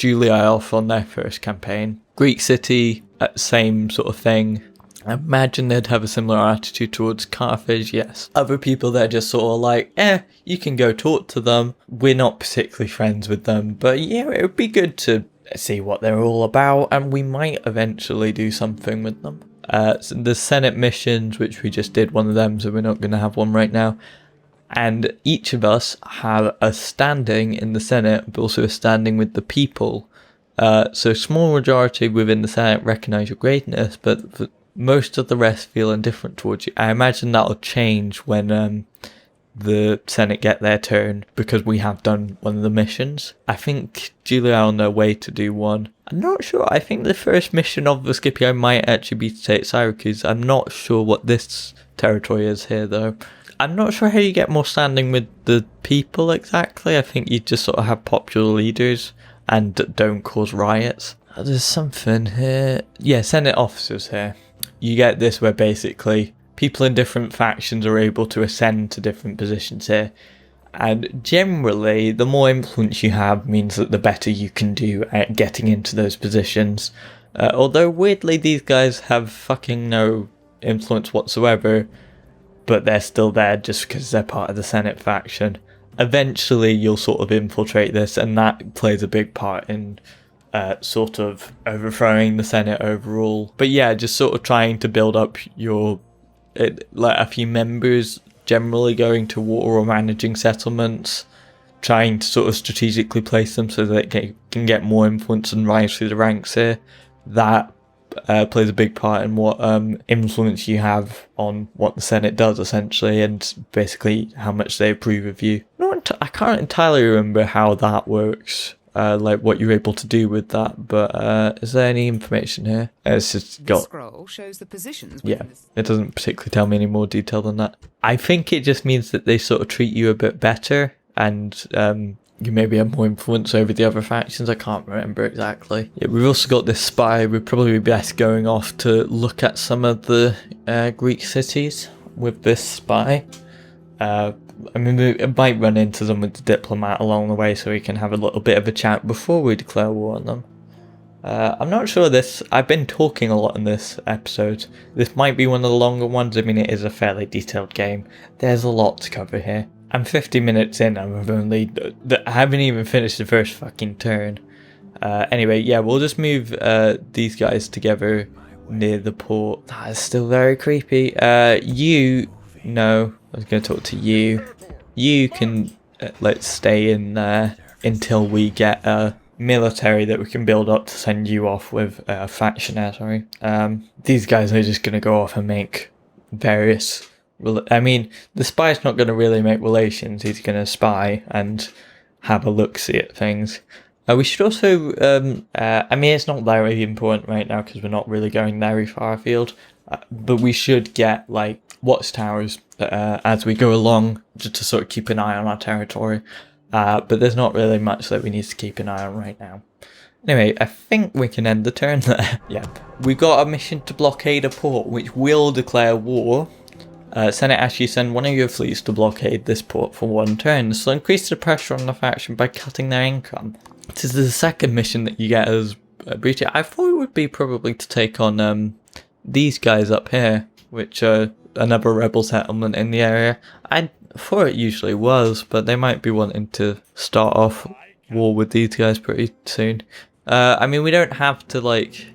Julia off on their first campaign. Greek city, same sort of thing. I imagine they'd have a similar attitude towards Carthage, yes. Other people, they're just sort of like, you can go talk to them. We're not particularly friends with them, but yeah, it would be good to see what they're all about, and we might eventually do something with them. So the Senate missions, which we just did one of them, so we're not going to have one right now. And each of us have a standing in the Senate, but also a standing with the people. So small majority within the Senate recognise your greatness, but most of the rest feel indifferent towards you. I imagine that'll change when the Senate get their turn, because we have done one of the missions. I think Julia on their way to do one. I'm not sure. I think the first mission of the Scipio might actually be to take Syracuse. I'm not sure what this territory is here, though. I'm not sure how you get more standing with the people exactly. I think you just sort of have popular leaders and don't cause riots. There's something here. Yeah, Senate officers here. You get this where basically people in different factions are able to ascend to different positions here. And generally, the more influence you have means that the better you can do at getting into those positions. Although weirdly, these guys have fucking no influence whatsoever, but they're still there just because they're part of the Senate faction. Eventually, you'll sort of infiltrate this, and that plays a big part in sort of overthrowing the Senate overall. But yeah, just sort of trying to build up your, like a few members generally going to war or managing settlements, trying to sort of strategically place them so that they can get more influence and rise through the ranks here. That plays a big part in what influence you have on what the Senate does, essentially, and basically how much they approve of you. I can't entirely remember how that works, like what you're able to do with that, but is there any information here? It's just got... The scroll shows the positions. Yeah, it doesn't particularly tell me any more detail than that. I think it just means that they sort of treat you a bit better, and you maybe have more influence over the other factions. I can't remember exactly. Yeah, we've also got this spy. We'd probably be best going off to look at some of the Greek cities with this spy. I mean, we might run into them with the diplomat along the way, so we can have a little bit of a chat before we declare war on them. I'm not sure this... I've been talking a lot in this episode. This might be one of the longer ones. I mean, it is a fairly detailed game. There's a lot to cover here. I'm 50 minutes in and I haven't even finished the first fucking turn. Anyway, yeah, we'll just move these guys together near the port. That is still very creepy. No, I was going to talk to you. You can, let's stay in there until we get a military that we can build up to send you off with a factionaire, sorry. These guys are just going to go off and make various... I mean, the spy's not going to really make relations. He's going to spy and have a look-see at things. We should also... I mean, it's not very important right now because we're not really going very far afield. But we should get, like, watchtowers as we go along, just to sort of keep an eye on our territory. But there's not really much that we need to keep an eye on right now. Anyway, I think we can end the turn there. Yeah. We got a mission to blockade a port, which will declare war. Senate asks you send one of your fleets to blockade this port for one turn. This will increase the pressure on the faction by cutting their income. This is the second mission that you get as a breach. I thought it would be probably to take on these guys up here, which are another rebel settlement in the area. I thought it usually was, but they might be wanting to start off war with these guys pretty soon. I mean, we don't have to, like...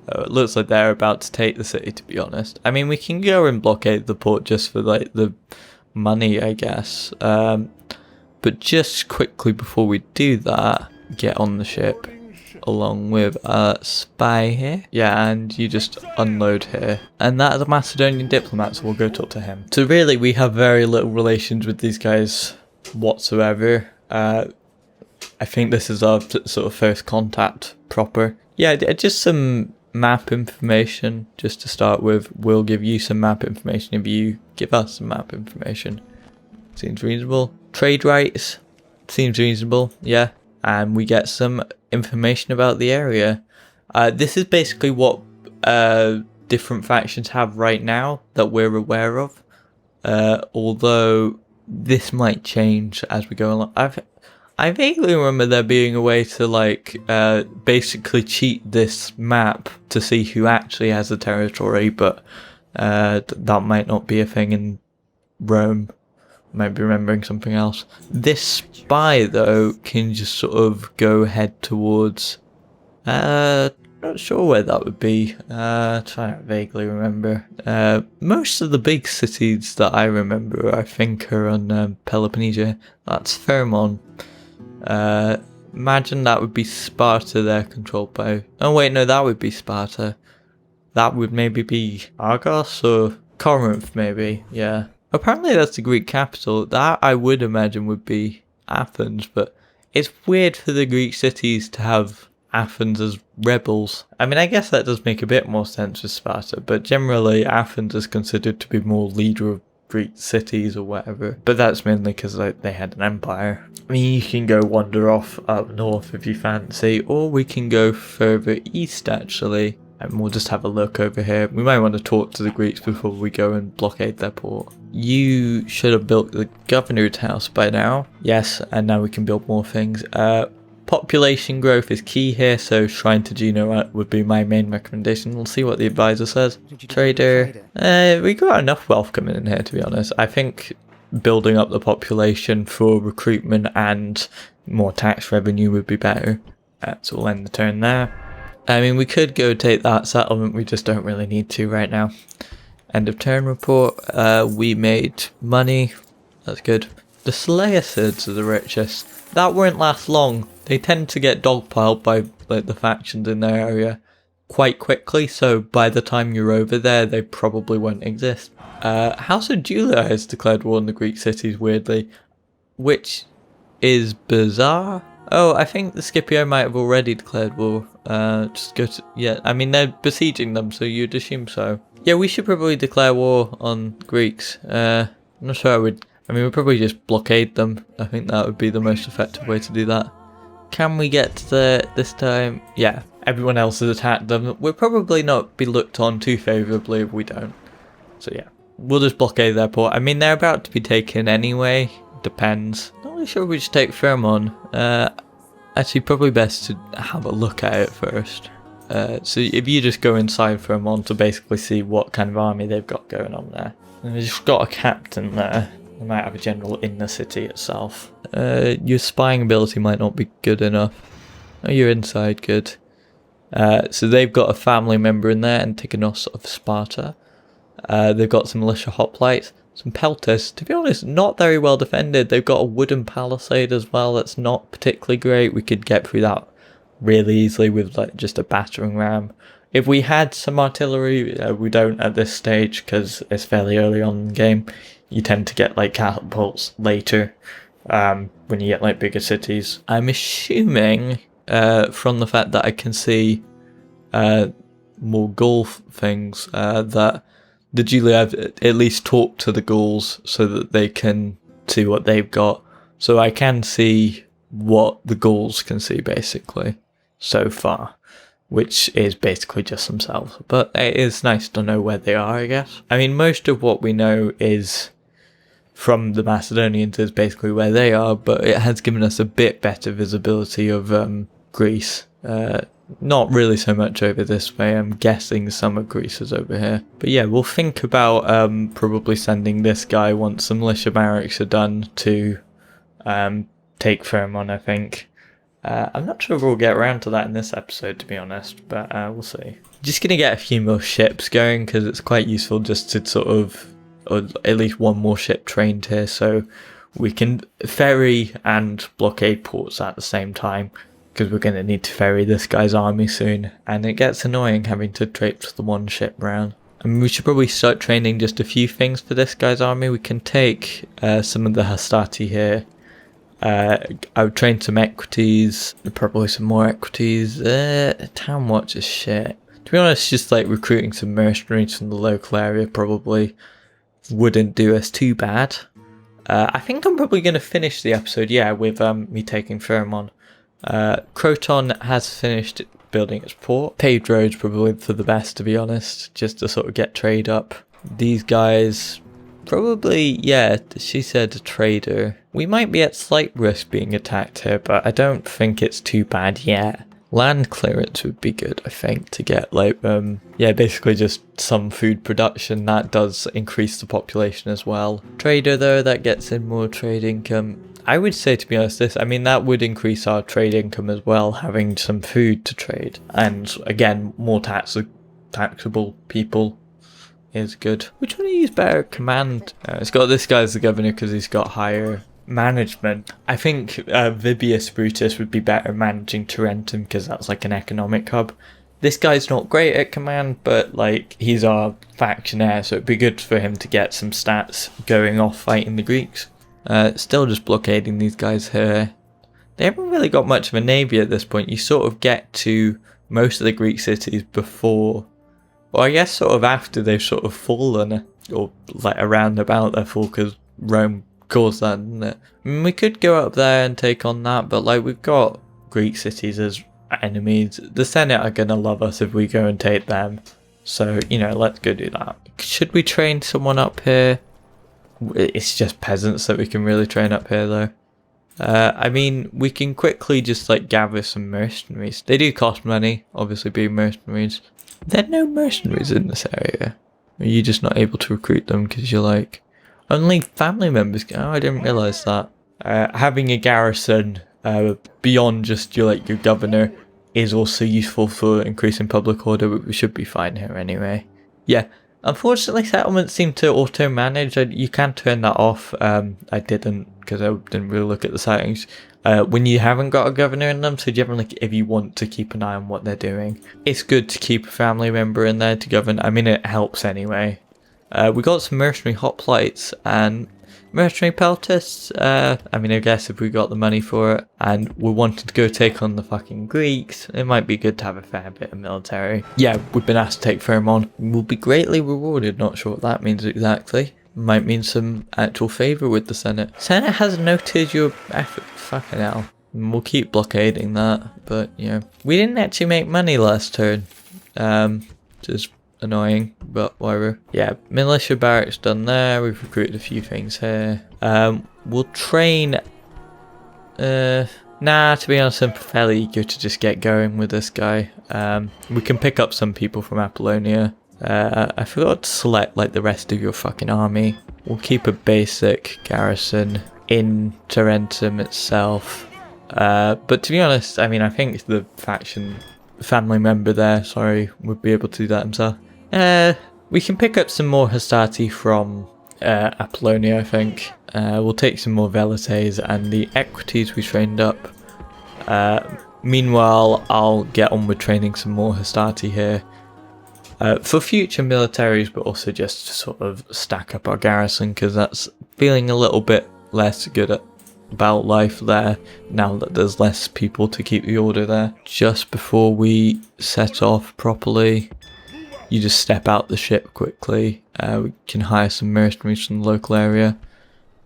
it looks like they're about to take the city, to be honest. I mean, we can go and blockade the port just for, like, the money, I guess. But just quickly before we do that, get on the ship along with a spy here. Yeah, and you just unload here. And that is a Macedonian diplomat, so we'll go talk to him. So really, we have very little relations with these guys whatsoever. I think this is our sort of first contact proper. Yeah, just some map information just to start with. We'll give you some map information if you give us some map information. Seems reasonable. Trade rights. Seems reasonable, yeah. And we get some information about the area. This is basically what different factions have right now that we're aware of. Although this might change as we go along. I vaguely remember there being a way to like basically cheat this map to see who actually has a territory, but that might not be a thing in Rome. Might be remembering something else. This spy though can just sort of go head towards not sure where that would be. Trying to vaguely remember. Most of the big cities that I remember I think are on Peloponnesia. That's Pheromon. Imagine that would be Sparta there, controlled by... Oh wait, no, that would be Sparta. That would maybe be Argos or Corinth maybe, yeah. Apparently that's the Greek capital. That I would imagine would be Athens, but it's weird for the Greek cities to have Athens as rebels. I mean, I guess that does make a bit more sense with Sparta, but generally Athens is considered to be more leader of Greek cities or whatever. But that's mainly because like, they had an empire. I mean, you can go wander off up north if you fancy, or we can go further east actually. And we'll just have a look over here. We might want to talk to the Greeks before we go and blockade their port. You should have built the governor's house by now. Yes, and now we can build more things. Population growth is key here, so Shrine to Juno would be my main recommendation. We'll see what the advisor says. Trader. We got enough wealth coming in here, to be honest. I think building up the population for recruitment and more tax revenue would be better. So we'll end the turn there. I mean, we could go take that settlement, we just don't really need to right now. End of turn report. We made money. That's good. The Seleucids are the richest. That won't last long. They tend to get dogpiled by like the factions in their area quite quickly, so by the time you're over there, they probably won't exist. House of Julia has declared war on the Greek cities, weirdly, which is bizarre. Oh, I think the Scipio might have already declared war. Just go to... Yeah, I mean, they're besieging them, so you'd assume so. Yeah, we should probably declare war on Greeks. I'm not sure I would... I mean, we'd probably just blockade them. I think that would be the most effective way to do that. Can we get there this time? Yeah, everyone else has attacked them. We'll probably not be looked on too favourably if we don't. So yeah, we'll just blockade their port. I mean, they're about to be taken anyway. Depends. Not really sure we should take Pheromon. Actually, probably best to have a look at it first. So if you just go inside Pheromon to basically see what kind of army they've got going on there. And they've just got a captain there. They might have a general in the city itself. Your spying ability might not be good enough. Oh, you're inside, good. So they've got a family member in there, Antigonos of Sparta. They've got some militia hoplites. Some pelters, to be honest, not very well defended. They've got a wooden palisade as well that's not particularly great. We could get through that really easily with like just a battering ram. If we had some artillery, we don't at this stage because it's fairly early on in the game. You tend to get like catapults later when you get like bigger cities. I'm assuming from the fact that I can see more golf things that the Julia have at least talked to the Gauls so that they can see what they've got. So I can see what the Gauls can see basically so far, which is basically just themselves. But it is nice to know where they are, I guess. I mean, most of what we know is from the Macedonians is basically where they are, but it has given us a bit better visibility of Greece. Not really so much over this way. I'm guessing some of Greece is over here. But yeah, we'll think about probably sending this guy once some militia barracks are done to take Pheromon, I think. I'm not sure if we'll get around to that in this episode, to be honest, but we'll see. Just going to get a few more ships going because it's quite useful just to sort of, or at least one more ship trained here so we can ferry and blockade ports at the same time. Because we're going to need to ferry this guy's army soon, and it gets annoying having to traipse the one ship round. I mean, we should probably start training just a few things for this guy's army. We can take some of the hastati here. I would train some equities, probably some more equities. Town watch is shit. To be honest, just like recruiting some mercenaries from the local area probably wouldn't do us too bad. I think I'm probably going to finish the episode, yeah, with me taking Pheromon. Croton has finished building its port. Paved roads probably for the best, to be honest, just to sort of get trade up. These guys Probably, yeah, she said a trader. We might be at slight risk being attacked here, but I don't think it's too bad yet. Land clearance would be good, I think, to get like, yeah, basically just some food production. That does increase the population as well. Trader though, that gets in more trade income. I would say, to be honest, that would increase our trade income as well, having some food to trade. And again, more taxable people is good. Which one do you use better at command? It's got this guy as the governor because he's got higher management. I think Vibius Brutus would be better managing Tarentum because that's like an economic hub. This guy's not great at command, but like he's our faction heir, so it'd be good for him to get some stats going off fighting the Greeks. Still just blockading these guys here. They haven't really got much of a navy at this point. You sort of get to most of the Greek cities before, or I guess sort of after they've sort of fallen, or like around about their fall, because Rome caused that, didn't it? I mean, we could go up there and take on that, but like we've got Greek cities as enemies. The Senate are gonna love us if we go and take them. So, you know, let's go do that. Should we train someone up here? It's just peasants that we can really train up here though. I mean, we can quickly just like gather some mercenaries. They do cost money, obviously being mercenaries. There are no mercenaries in this area. Are you just not able to recruit them because you're like, only family members? Oh, I didn't realise that. Having a garrison beyond just your governor is also useful for increasing public order, but we should be fine here anyway. Yeah. Unfortunately, settlements seem to auto-manage. You can turn that off. I didn't, because I didn't really look at the settings. When you haven't got a governor in them, so generally if you want to keep an eye on what they're doing, it's good to keep a family member in there to govern. I mean, it helps anyway. We got some mercenary hoplites and mercenary peltists. I mean, I guess if we got the money for it and we wanted to go take on the fucking Greeks, it might be good to have a fair bit of military. Yeah, we've been asked to take Firm on. We'll be greatly rewarded. Not sure what that means exactly. Might mean some actual favour with the Senate. Senate has noted your effort. Fucking hell. We'll keep blockading that. But, you know, we didn't actually make money last turn. Just annoying, but whatever. Yeah, militia barracks done there. We've recruited a few things here. We'll train. Nah, to be honest, I'm fairly eager to just get going with this guy. We can pick up some people from Apollonia. I forgot to select like the rest of your fucking army. We'll keep a basic garrison in Tarentum itself. But to be honest, I mean, I think the family member there, sorry, would be able to do that himself. We can pick up some more Hastati from Apollonia, I think. We'll take some more Velites and the equities we trained up. Meanwhile, I'll get on with training some more Hastati here. For future militaries, but also just to sort of stack up our garrison, because that's feeling a little bit less good about life there now that there's less people to keep the order there. Just before we set off properly, you just step out the ship quickly. We can hire some mercenaries from the local area.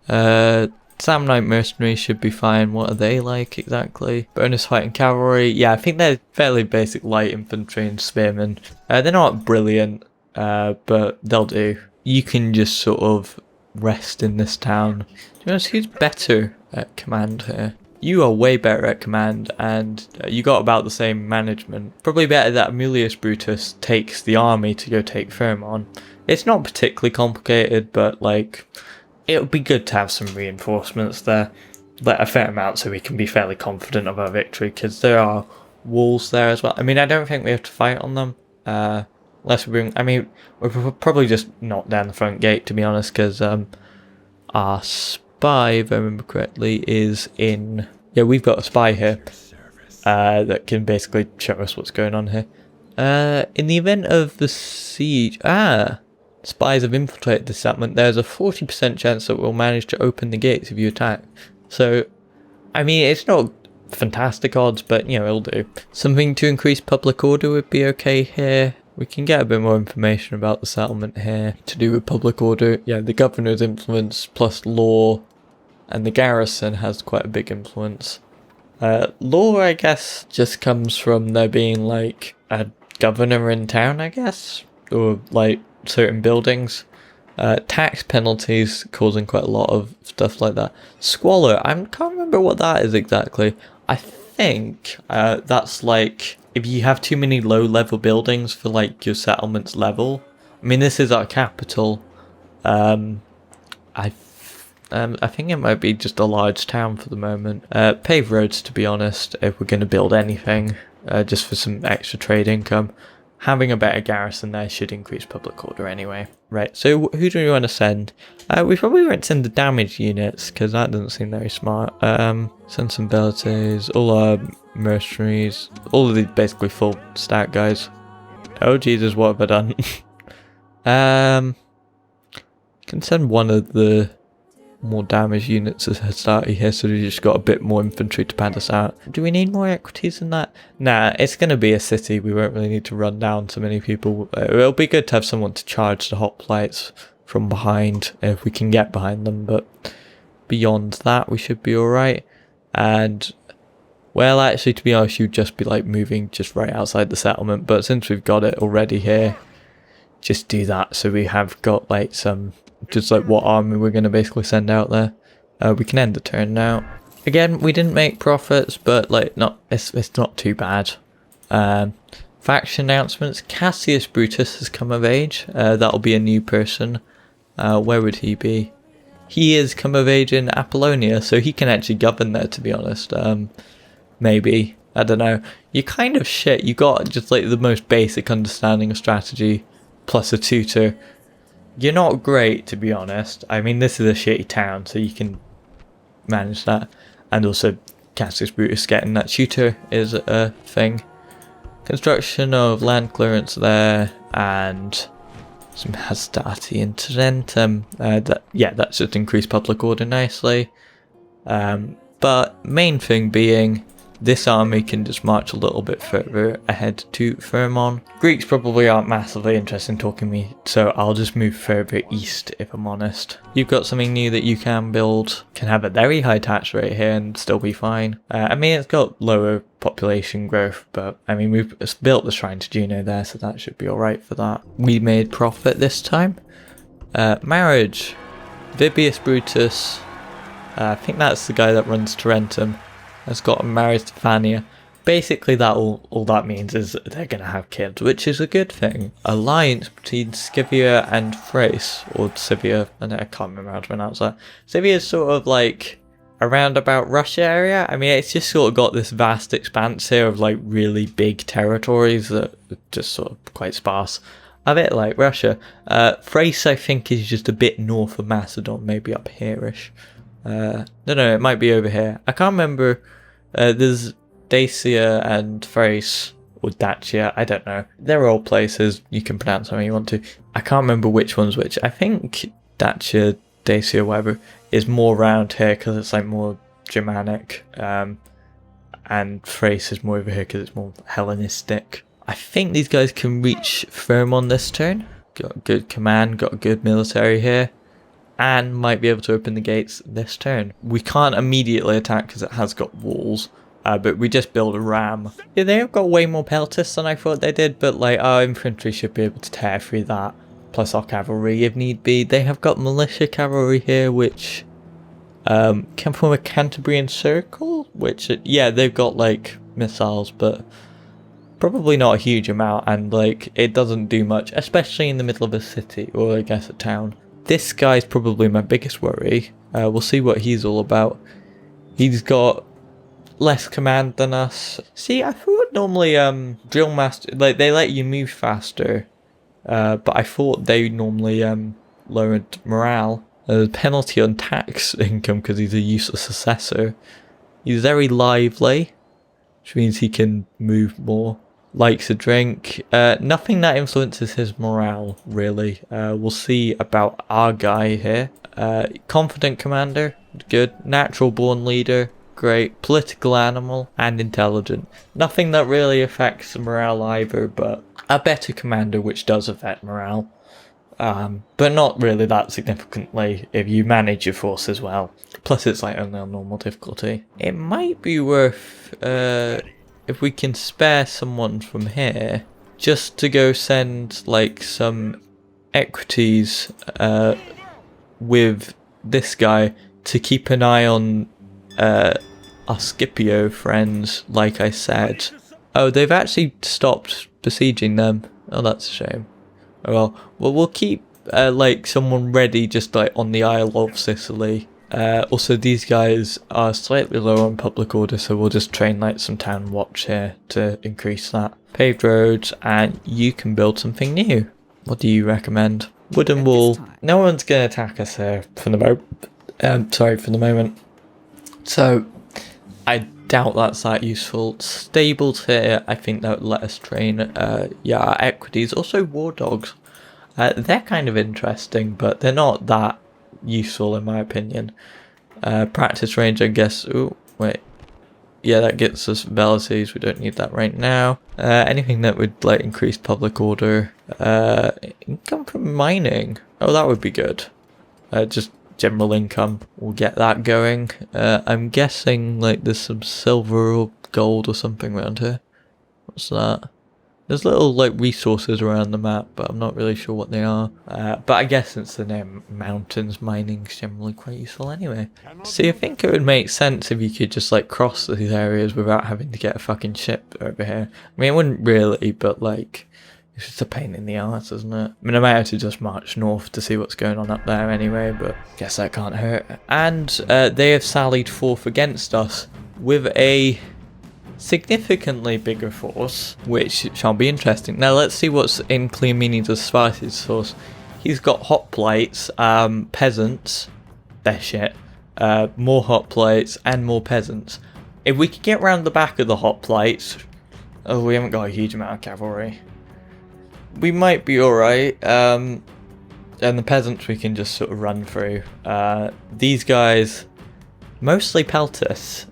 Samnite mercenaries should be fine. What are they like exactly? Bonus fighting cavalry. Yeah, I think they're fairly basic light infantry and spearmen. They're not brilliant, but they'll do. You can just sort of rest in this town. To be honest, who's better at command here? You are way better at command, and you got about the same management. Probably better that Amulius Brutus takes the army to go take Firmon. It's not particularly complicated, but like, it would be good to have some reinforcements there, like a fair amount, so we can be fairly confident of our victory, because there are walls there as well. I mean, I don't think we have to fight on them, unless we bring, I mean, we'll probably just knock down the front gate, to be honest, because our spy, if I remember correctly, is in, yeah, we've got a spy here, that can basically show us what's going on here. In the event of the siege, spies have infiltrated the settlement, there's a 40% chance that we'll manage to open the gates if you attack. So, I mean, it's not fantastic odds, but, you know, it'll do. Something to increase public order would be okay here. We can get a bit more information about the settlement here to do with public order. Yeah, the governor's influence plus law, and the garrison has quite a big influence. Law, I guess, just comes from there being, like, a governor in town, I guess? Or, like, certain buildings. Tax penalties causing quite a lot of stuff like that. Squalor, I can't remember what that is exactly. I think that's like if you have too many low level buildings for like your settlement's level. I mean, this is our capital. I think it might be just a large town for the moment. Paved roads, to be honest, if we're going to build anything, just for some extra trade income. Having a better garrison there should increase public order anyway. Right, so who do we want to send? We probably won't send the damage units, because that doesn't seem very smart. Send some Belites, all our mercenaries, all of these basically full stack guys. Oh Jesus, what have I done? Can send one of the more damage units as a starter here, so we just got a bit more infantry to pad us out. Do we need more equities than that? Nah, it's going to be a city. We won't really need to run down so many people. It'll be good to have someone to charge the hoplites from behind if we can get behind them, but beyond that we should be alright. And well, actually, to be honest, you'd just be like moving just right outside the settlement, but since we've got it already here, just do that so we have got like some, just like what army we're going to basically send out there. We can end the turn now. Again, we didn't make profits, but like it's not too bad. Faction announcements. Cassius Brutus has come of age. That'll be a new person. Where would he be? He is come of age in Apollonia, so he can actually govern there, to be honest. Maybe. I don't know. You're kind of shit. You got just like the most basic understanding of strategy plus a tutor. You're not great, to be honest. I mean, this is a shitty town, so you can manage that. And also, Cassius Brutus getting that tutor is a thing. Construction of land clearance there, and some Hastati in Tarentum. That's just increased public order nicely. But main thing being, this army can just march a little bit further ahead to Firmon. Greeks probably aren't massively interested in talking to me, so I'll just move further east if I'm honest. You've got something new that you can build. Can have a very high tax rate here and still be fine. I mean, it's got lower population growth, but I mean, we've built the shrine to Juno there, so that should be alright for that. We made profit this time. Marriage. Vibius Brutus. I think that's the guy that runs Tarentum. Has gotten married to Fania. Basically, that all that means is they're going to have kids, which is a good thing. Alliance between Scipia and Thrace, or Scythia, I can't remember how to pronounce that. Scythia is sort of like around about Russia area. I mean, it's just sort of got this vast expanse here of like really big territories that are just sort of quite sparse. A bit like Russia. Thrace, I think, is just a bit north of Macedon, maybe up here-ish. No, it might be over here. I can't remember. There's Dacia and Thrace, or Dacia, I don't know. They're all places you can pronounce however you want to. I can't remember which one's which. I think Dacia, whatever, is more around here because it's like more Germanic. And Thrace is more over here because it's more Hellenistic. I think these guys can reach Firmon this turn. Got a good command, got a good military here. And might be able to open the gates this turn. We can't immediately attack because it has got walls, but we just build a ram. Yeah, they've got way more peltists than I thought they did, but like our infantry should be able to tear through that, plus our cavalry if need be. They have got militia cavalry here, which come from a Cantabrian circle, which, yeah, they've got like missiles, but probably not a huge amount, and like it doesn't do much, especially in the middle of a city, or I guess a town. This guy's probably my biggest worry. We'll see what he's all about. He's got less command than us. See, I thought normally drill master, like they let you move faster, but I thought they normally lowered morale. Penalty on tax income because he's a useless assessor. He's very lively, which means he can move more. Likes a drink. Nothing that influences his morale, really. We'll see about our guy here. Confident commander, good. Natural born leader, great. Political animal, and intelligent. Nothing that really affects morale either, but a better commander, which does affect morale. But not really that significantly if you manage your forces well. Plus it's like only on normal difficulty. It might be worth, if we can spare someone from here, just to go send like some equities with this guy to keep an eye on our Scipio friends, like I said. Oh, they've actually stopped besieging them. Oh, that's a shame. Oh well, we'll keep like someone ready just like on the Isle of Sicily. Also, these guys are slightly low on public order, so we'll just train like some town watch here to increase that. Paved roads, and you can build something new. What do you recommend? Wooden wall. No one's gonna attack us here for the moment. Sorry, for the moment. So, I doubt that's that useful. Stables here, I think that would let us train, yeah, our equities. Also, war dogs. They're kind of interesting, but they're not that useful in my opinion. Practice range, I guess. Oh, wait. Yeah, that gets us velocities. We don't need that right now. Anything that would like increase public order. Income from mining. Oh, that would be good. Just general income. We'll get that going. I'm guessing like there's some silver or gold or something around here. What's that? There's little like resources around the map, but I'm not really sure what they are. But I guess since the name mountains, mining's generally quite useful anyway. See, I think it would make sense if you could just like cross these areas without having to get a fucking ship over here. I mean, it wouldn't really, but like, it's just a pain in the arse, isn't it? I mean, I might have to just march north to see what's going on up there anyway, but guess that can't hurt. And they have sallied forth against us with a significantly bigger force, which shall be interesting. Now let's see what's in Cleomenides' spices source. He's got hot plates, peasants, they're shit, more hot plates and more peasants. If we could get round the back of the hot plates, oh, we haven't got a huge amount of cavalry. We might be alright, and the peasants we can just sort of run through. These guys mostly pelt us.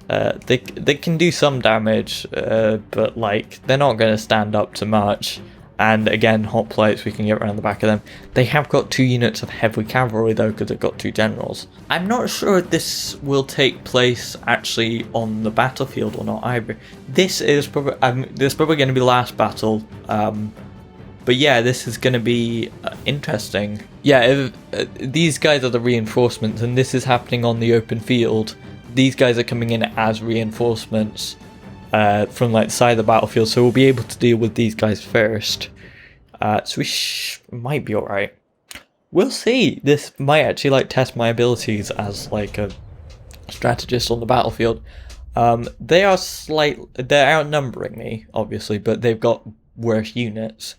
They can do some damage, but like they're not going to stand up to much. And again, hot plates, we can get around the back of them. They have got 2 units of heavy cavalry though, because they've got 2 generals. I'm not sure if this will take place actually on the battlefield or not either. This is probably going to be the last battle. But yeah, this is going to be interesting. Yeah, these guys are the reinforcements, and this is happening on the open field. These guys are coming in as reinforcements from like the side of the battlefield, so we'll be able to deal with these guys first. So we might be alright. We'll see. This might actually like test my abilities as like a strategist on the battlefield. They're outnumbering me, obviously, but they've got worse units.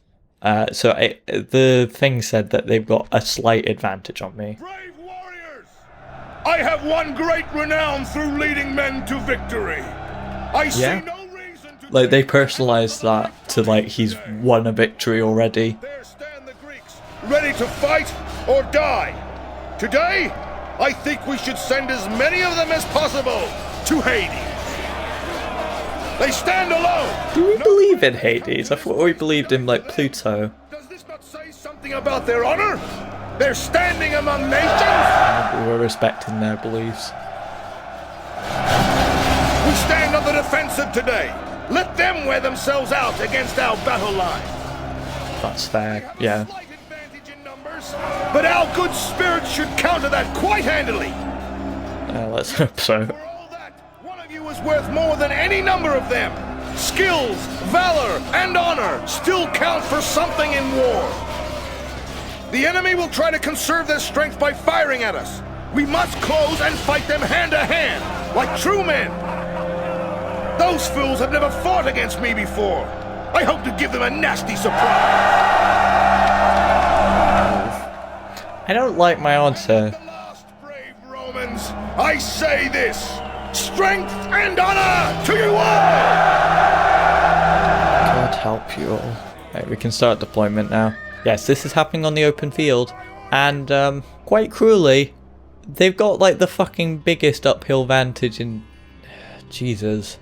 So the thing said that they've got a slight advantage on me. Brave warriors! I have won great renown through leading men to victory. I see no reason to like they personalized that to like he's won a victory already. There stand the Greeks, ready to fight or die. Today, I think we should send as many of them as possible to Hades. They stand alone! Do we believe in Hades? I thought we believed in, like, Pluto. Does this not say something about their honor? They're standing among nations! We're respecting their beliefs. We stand on the defensive today. Let them wear themselves out against our battle line. That's fair, yeah. Slight advantage in numbers, but our good spirit should counter that quite handily. Let's hope so. Was worth more than any number of them. Skills, valor, and honor still count for something in war. The enemy will try to conserve their strength by firing at us. We must close and fight them hand to hand, like true men. Those fools have never fought against me before. I hope to give them a nasty surprise. I don't like my answer. The last brave Romans, I say this. Strength and honor to you all! God help you all. Right, we can start deployment now. Yes, this is happening on the open field, and quite cruelly, they've got like the fucking biggest uphill vantage in... Jesus.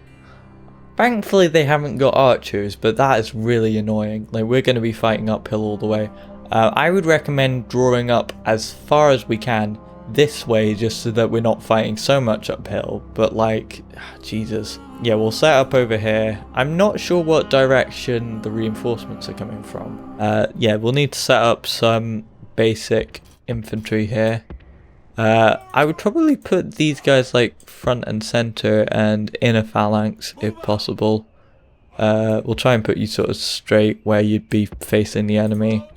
Thankfully they haven't got archers, but that is really annoying. Like, we're going to be fighting uphill all the way. I would recommend drawing up as far as we can this way, just so that we're not fighting so much uphill, but like, Jesus. yeah, we'll set up over here. I'm not sure what direction the reinforcements are coming from. Yeah, we'll need to set up some basic infantry here. I would probably put these guys like front and center and in a phalanx if possible. We'll try and put you sort of straight where you'd be facing the enemy.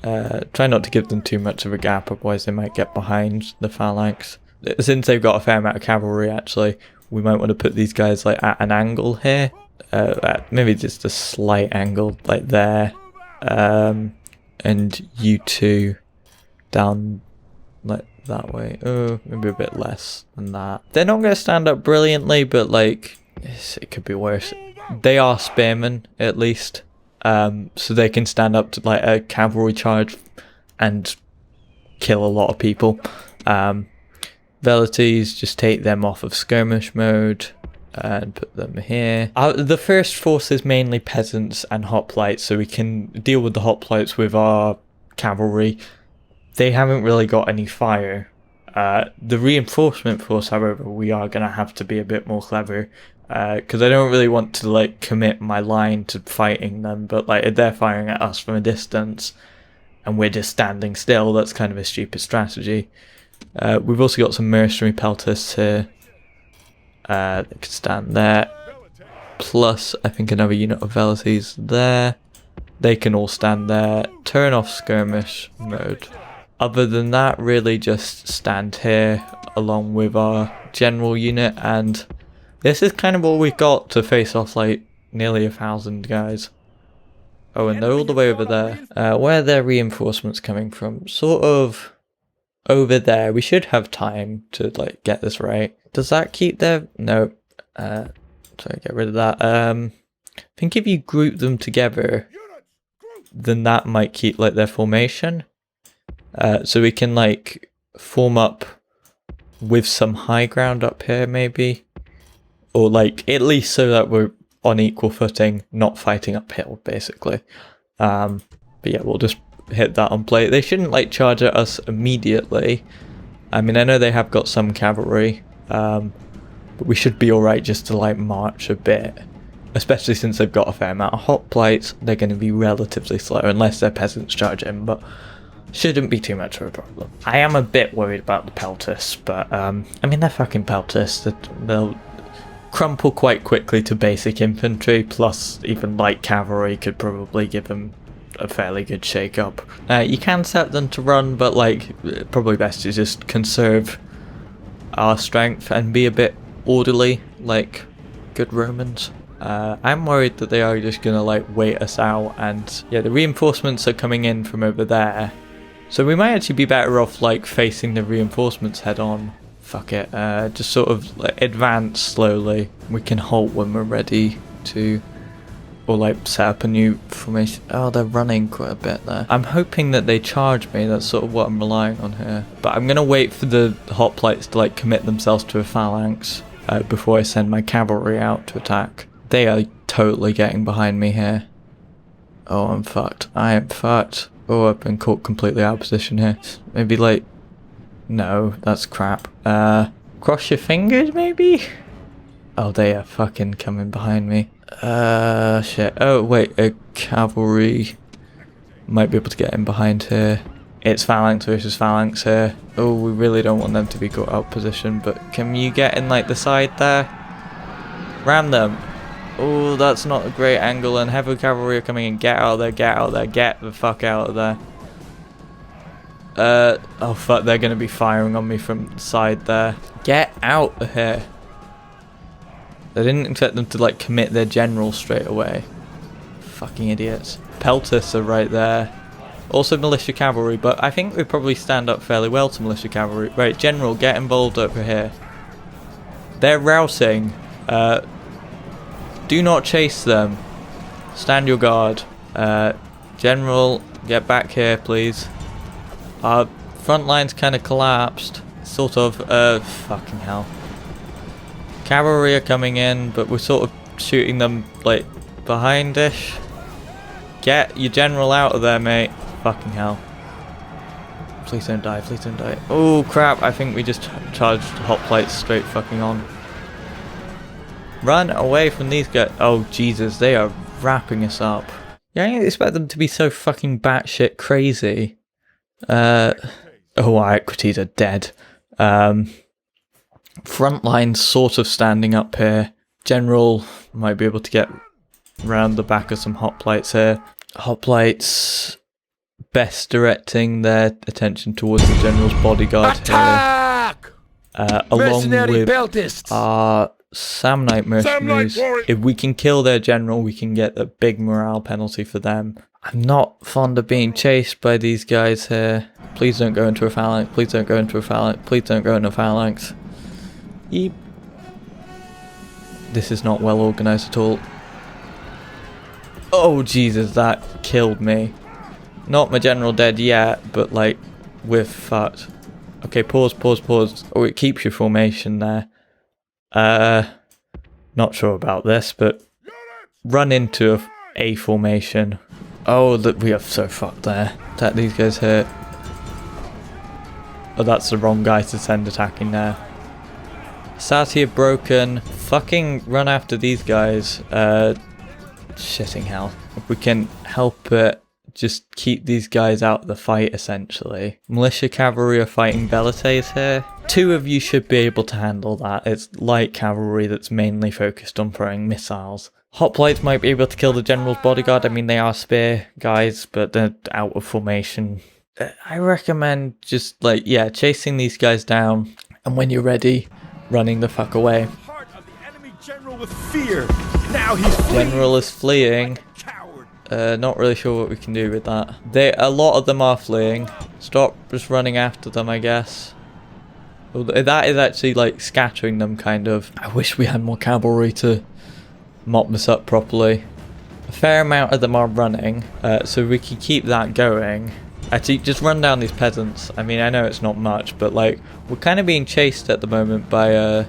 Try not to give them too much of a gap, otherwise they might get behind the phalanx. Since they've got a fair amount of cavalry actually, we might want to put these guys like at an angle here. Maybe just a slight angle like there. And you two down like that way. Oh, maybe a bit less than that. They're not going to stand up brilliantly, but like it could be worse. They are spearmen at least, so they can stand up to like a cavalry charge and kill a lot of people. Velites, just take them off of skirmish mode and put them here. The first force is mainly peasants and hoplites, so we can deal with the hoplites with our cavalry. They haven't really got any fire. The reinforcement force, however, we are going to have to be a bit more clever, because I don't really want to like commit my line to fighting them, but like if they're firing at us from a distance and we're just standing still, that's kind of a stupid strategy. We've also got some mercenary peltists here. They can stand there. Plus, I think another unit of Velites there. They can all stand there. Turn off skirmish mode. Other than that, really just stand here along with our general unit, and this is kind of all we've got to face off like nearly 1,000 guys. Oh, and they're all the way over there. Where are their reinforcements coming from? Sort of over there. We should have time to like get this right. Does that keep their... No. Sorry, get rid of that. I think if you group them together, then that might keep like their formation. So we can like form up with some high ground up here maybe. Or like at least so that we're on equal footing, not fighting uphill basically. But yeah, we'll just hit that on play. They shouldn't like charge at us immediately. I mean, I know they have got some cavalry, but we should be alright just to like march a bit. Especially since they've got a fair amount of hoplites, they're going to be relatively slow unless they're peasants charge in, but shouldn't be too much of a problem. I am a bit worried about the peltists, but I mean, they're fucking peltists. They'll crumple quite quickly to basic infantry, plus even light cavalry could probably give them a fairly good shake up. You can set them to run, but like probably best to just conserve our strength and be a bit orderly like good Romans. I'm worried that they are just gonna like wait us out, and yeah, the reinforcements are coming in from over there, so we might actually be better off like facing the reinforcements head on. Fuck it, just sort of like advance slowly. We can halt when we're ready to, or like set up a new formation. Oh, they're running quite a bit there. I'm hoping that they charge me. That's sort of what I'm relying on here. But I'm gonna wait for the hoplites to like commit themselves to a phalanx before I send my cavalry out to attack. They are totally getting behind me here. Oh, I'm fucked. I am fucked. Oh, I've been caught completely out of position here. Maybe like... No, that's crap. Cross your fingers, maybe? Oh, they are fucking coming behind me. Shit. Oh, wait, a cavalry might be able to get in behind here. It's phalanx versus phalanx here. Oh, we really don't want them to be caught out of position, but can you get in, like, the side there? Ram them. Oh, that's not a great angle, and heavy cavalry are coming in. Get out of there, get out of there, get the fuck out of there. Oh fuck, they're gonna be firing on me from the side there. Get out of here. They didn't expect them to like commit their general straight away. Fucking idiots. Peltists are right there. Also militia cavalry, but I think we probably stand up fairly well to militia cavalry. Right, general, get involved over here. They're routing. Do not chase them. Stand your guard. General, get back here, please. Our front line's kind of collapsed. Sort of. Fucking hell. Cavalry are coming in, but we're sort of shooting them, like, behind-ish. Get your general out of there, mate. Fucking hell. Please don't die, please don't die. Oh, crap. I think we just charged hoplites straight fucking on. Run away from these guys. Oh, Jesus, they are wrapping us up. Yeah, I didn't expect them to be so fucking batshit crazy. Oh, our equities are dead. Front line sort of standing up here. General might be able to get round the back of some hoplites here. Hoplites best directing their attention towards the general's bodyguard Attack! here. Along with Peltists! our Samnite mercenaries. warrior. If we can kill their general, we can get a big morale penalty for them. I'm not fond of being chased by these guys here. Please don't go into a phalanx. Please don't go into a phalanx. Please don't go into a phalanx. Yeep. This is not well organised at all. Oh Jesus, that killed me. Not my general dead yet, but like, we're fucked. Okay, pause. Oh, it keeps your formation there. Not sure about this, but run into a formation. Oh, that we are so fucked there. Attack these guys here. Oh, that's the wrong guy to send attacking there. Sati are broken. Fucking run after these guys. Shitting hell. If we can help it, just keep these guys out of the fight, essentially. Militia cavalry are fighting Velites here. 2 of you should be able to handle that. It's light cavalry that's mainly focused on throwing missiles. Hoplites might be able to kill the general's bodyguard. I mean, they are spear guys, but they're out of formation. I recommend just, like, yeah, chasing these guys down, and when you're ready, running the fuck away. Heart of the enemy general with fear. Now he's fleeing. General is fleeing. Coward. Not really sure what we can do with that. A lot of them are fleeing. Stop just running after them, I guess. Well, that is actually like scattering them, kind of. I wish we had more cavalry to mop this up properly. A fair amount of them are running, so we can keep that going. Actually, just run down these peasants. I mean, I know it's not much, but like, we're kind of being chased at the moment by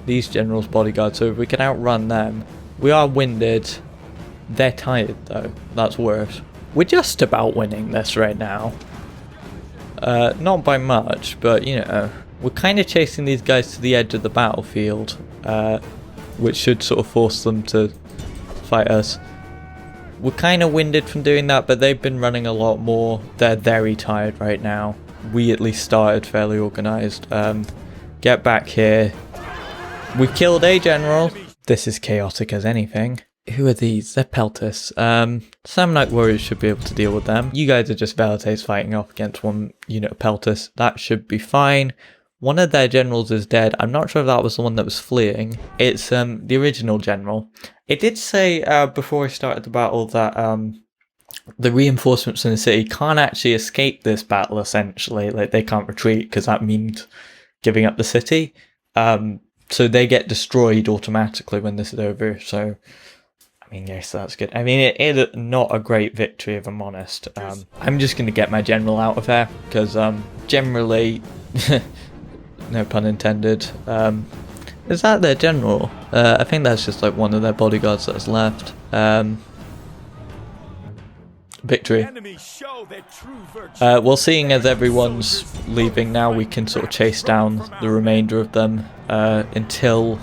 these generals' bodyguards, so if we can outrun them. We are winded. They're tired though, that's worse. We're just about winning this right now. Not by much, but you know, we're kind of chasing these guys to the edge of the battlefield, which should sort of force them to fight us. We're kind of winded from doing that, but they've been running a lot more. They're very tired right now. We at least started fairly organised. Get back here. We've killed a general. This is chaotic as anything. Who are these? They're Peltists. Samnite warriors should be able to deal with them. You guys are just Velites fighting off against one unit of Peltists. That should be fine. One of their generals is dead. I'm not sure if that was the one that was fleeing. It's the original general. It did say before I started the battle that the reinforcements in the city can't actually escape this battle, essentially. Like, they can't retreat because that means giving up the city. So they get destroyed automatically when this is over. So, I mean, yes, that's good. I mean, it is not a great victory, if I'm honest. I'm just going to get my general out of here because generally, no pun intended, is that their general? I think that's just like one of their bodyguards that's left. Victory. Enemies show their true virtue. Well, seeing as everyone's leaving now, we can sort of chase down the remainder of them until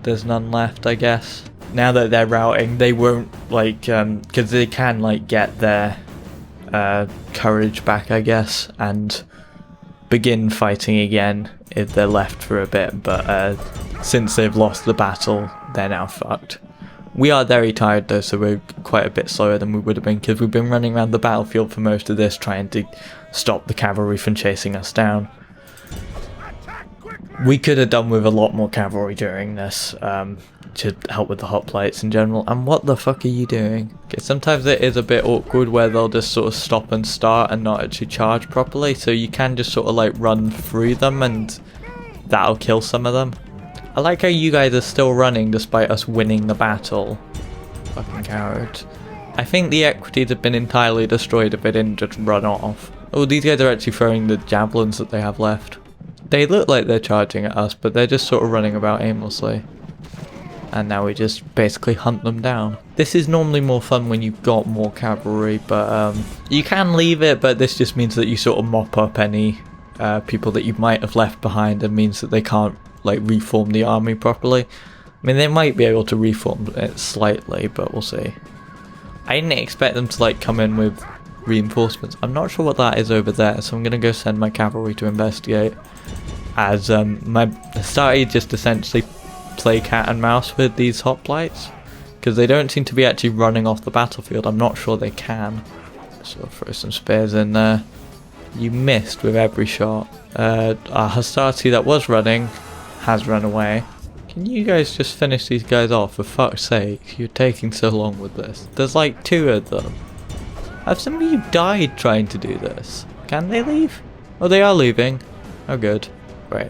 there's none left, I guess. Now that they're routing, they won't, like, because they can, like, get their courage back, I guess, and begin fighting again if they're left for a bit, but since they've lost the battle, they're now fucked. We are very tired though, so we're quite a bit slower than we would have been because we've been running around the battlefield for most of this trying to stop the cavalry from chasing us down. We could have done with a lot more cavalry during this to help with the hoplites in general. And what the fuck are you doing? Okay, sometimes it is a bit awkward where they'll just sort of stop and start and not actually charge properly, so you can just sort of like run through them and that'll kill some of them. I like how you guys are still running despite us winning the battle. Fucking cowards. I think the equities have been entirely destroyed if they didn't just run off. Oh, these guys are actually throwing the javelins that they have left. They look like they're charging at us, but they're just sort of running about aimlessly. And now we just basically hunt them down. This is normally more fun when you've got more cavalry, but you can leave it, but this just means that you sort of mop up any people that you might have left behind and means that they can't like reform the army properly. I mean, they might be able to reform it slightly, but we'll see. I didn't expect them to like come in with reinforcements. I'm not sure what that is over there, so I'm gonna go send my cavalry to investigate. As my Hastati just essentially play cat and mouse with these hoplites, because they don't seem to be actually running off the battlefield. I'm not sure they can. So I'll throw some spears in there. You missed with every shot. Our Hastati that was running has run away. Can you guys just finish these guys off, for fuck's sake? You're taking so long with this. There's like 2 of them. Have some of you died trying to do this? Can they leave? Oh, they are leaving. Oh, good. Great.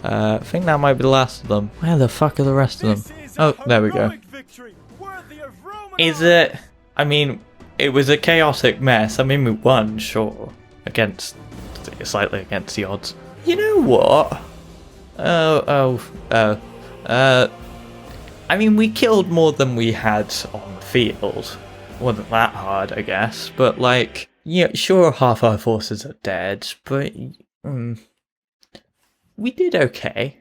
I think that might be the last of them. Where the fuck are the rest of them? Oh, there we go. Is it? I mean, it was a chaotic mess. I mean, we won, sure. Slightly against the odds. You know what? I mean, we killed more than we had on the field. Wasn't that hard, I guess. But, like, yeah, sure, half our forces are dead, but we did okay.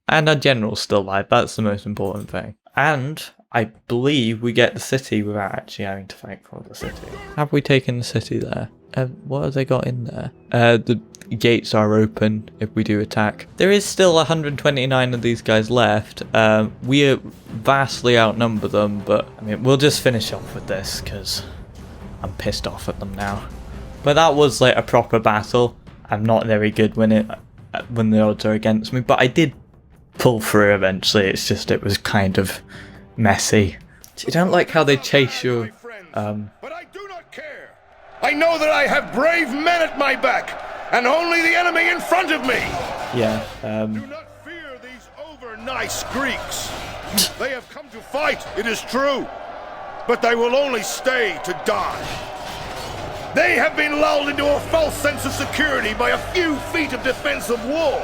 And our general's still alive, that's the most important thing. And I believe we get the city without actually having to fight for the city. Have we taken the city there? What have they got in there? The gates are open if we do attack. There is still 129 of these guys left. We vastly outnumber them, but I mean, we'll just finish off with this because I'm pissed off at them now. But that was like a proper battle. I'm not very good when the odds are against me, but I did pull through eventually. It's just it was kind of messy. You don't like how they chase you. But I do not care. I know that I have brave men at my back, and only the enemy in front of me. Yeah. Do not fear these over-nice Greeks. They have come to fight, it is true, but they will only stay to die. They have been lulled into a false sense of security by a few feet of defensive wall,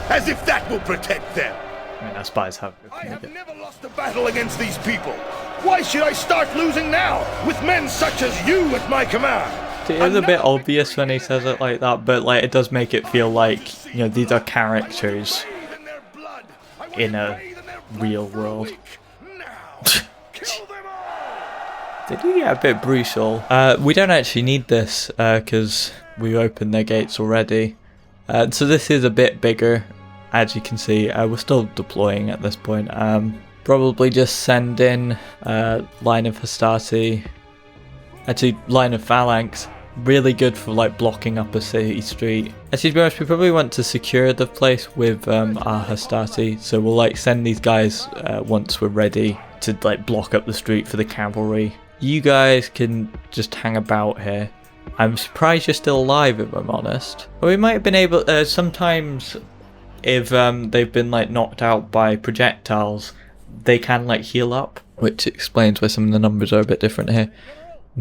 as if that will protect them. I mean, our spies have. I have never lost a battle against these people. Why should I start losing now, with men such as you at my command? It is a bit obvious when he says it like that, but like it does make it feel like, you know, these are characters in a real world. They do get a bit brutal. We don't actually need this because we opened their gates already. So this is a bit bigger, as you can see. We're still deploying at this point. Probably just send in line of Hastati. Actually, line of phalanx. Really good for like blocking up a city street. Actually, to be honest, we probably want to secure the place with our Hastati. So we'll like send these guys once we're ready to like block up the street for the cavalry. You guys can just hang about here. I'm surprised you're still alive, if I'm honest. But we might have been able. Sometimes, if they've been like knocked out by projectiles, they can like heal up, which explains why some of the numbers are a bit different here.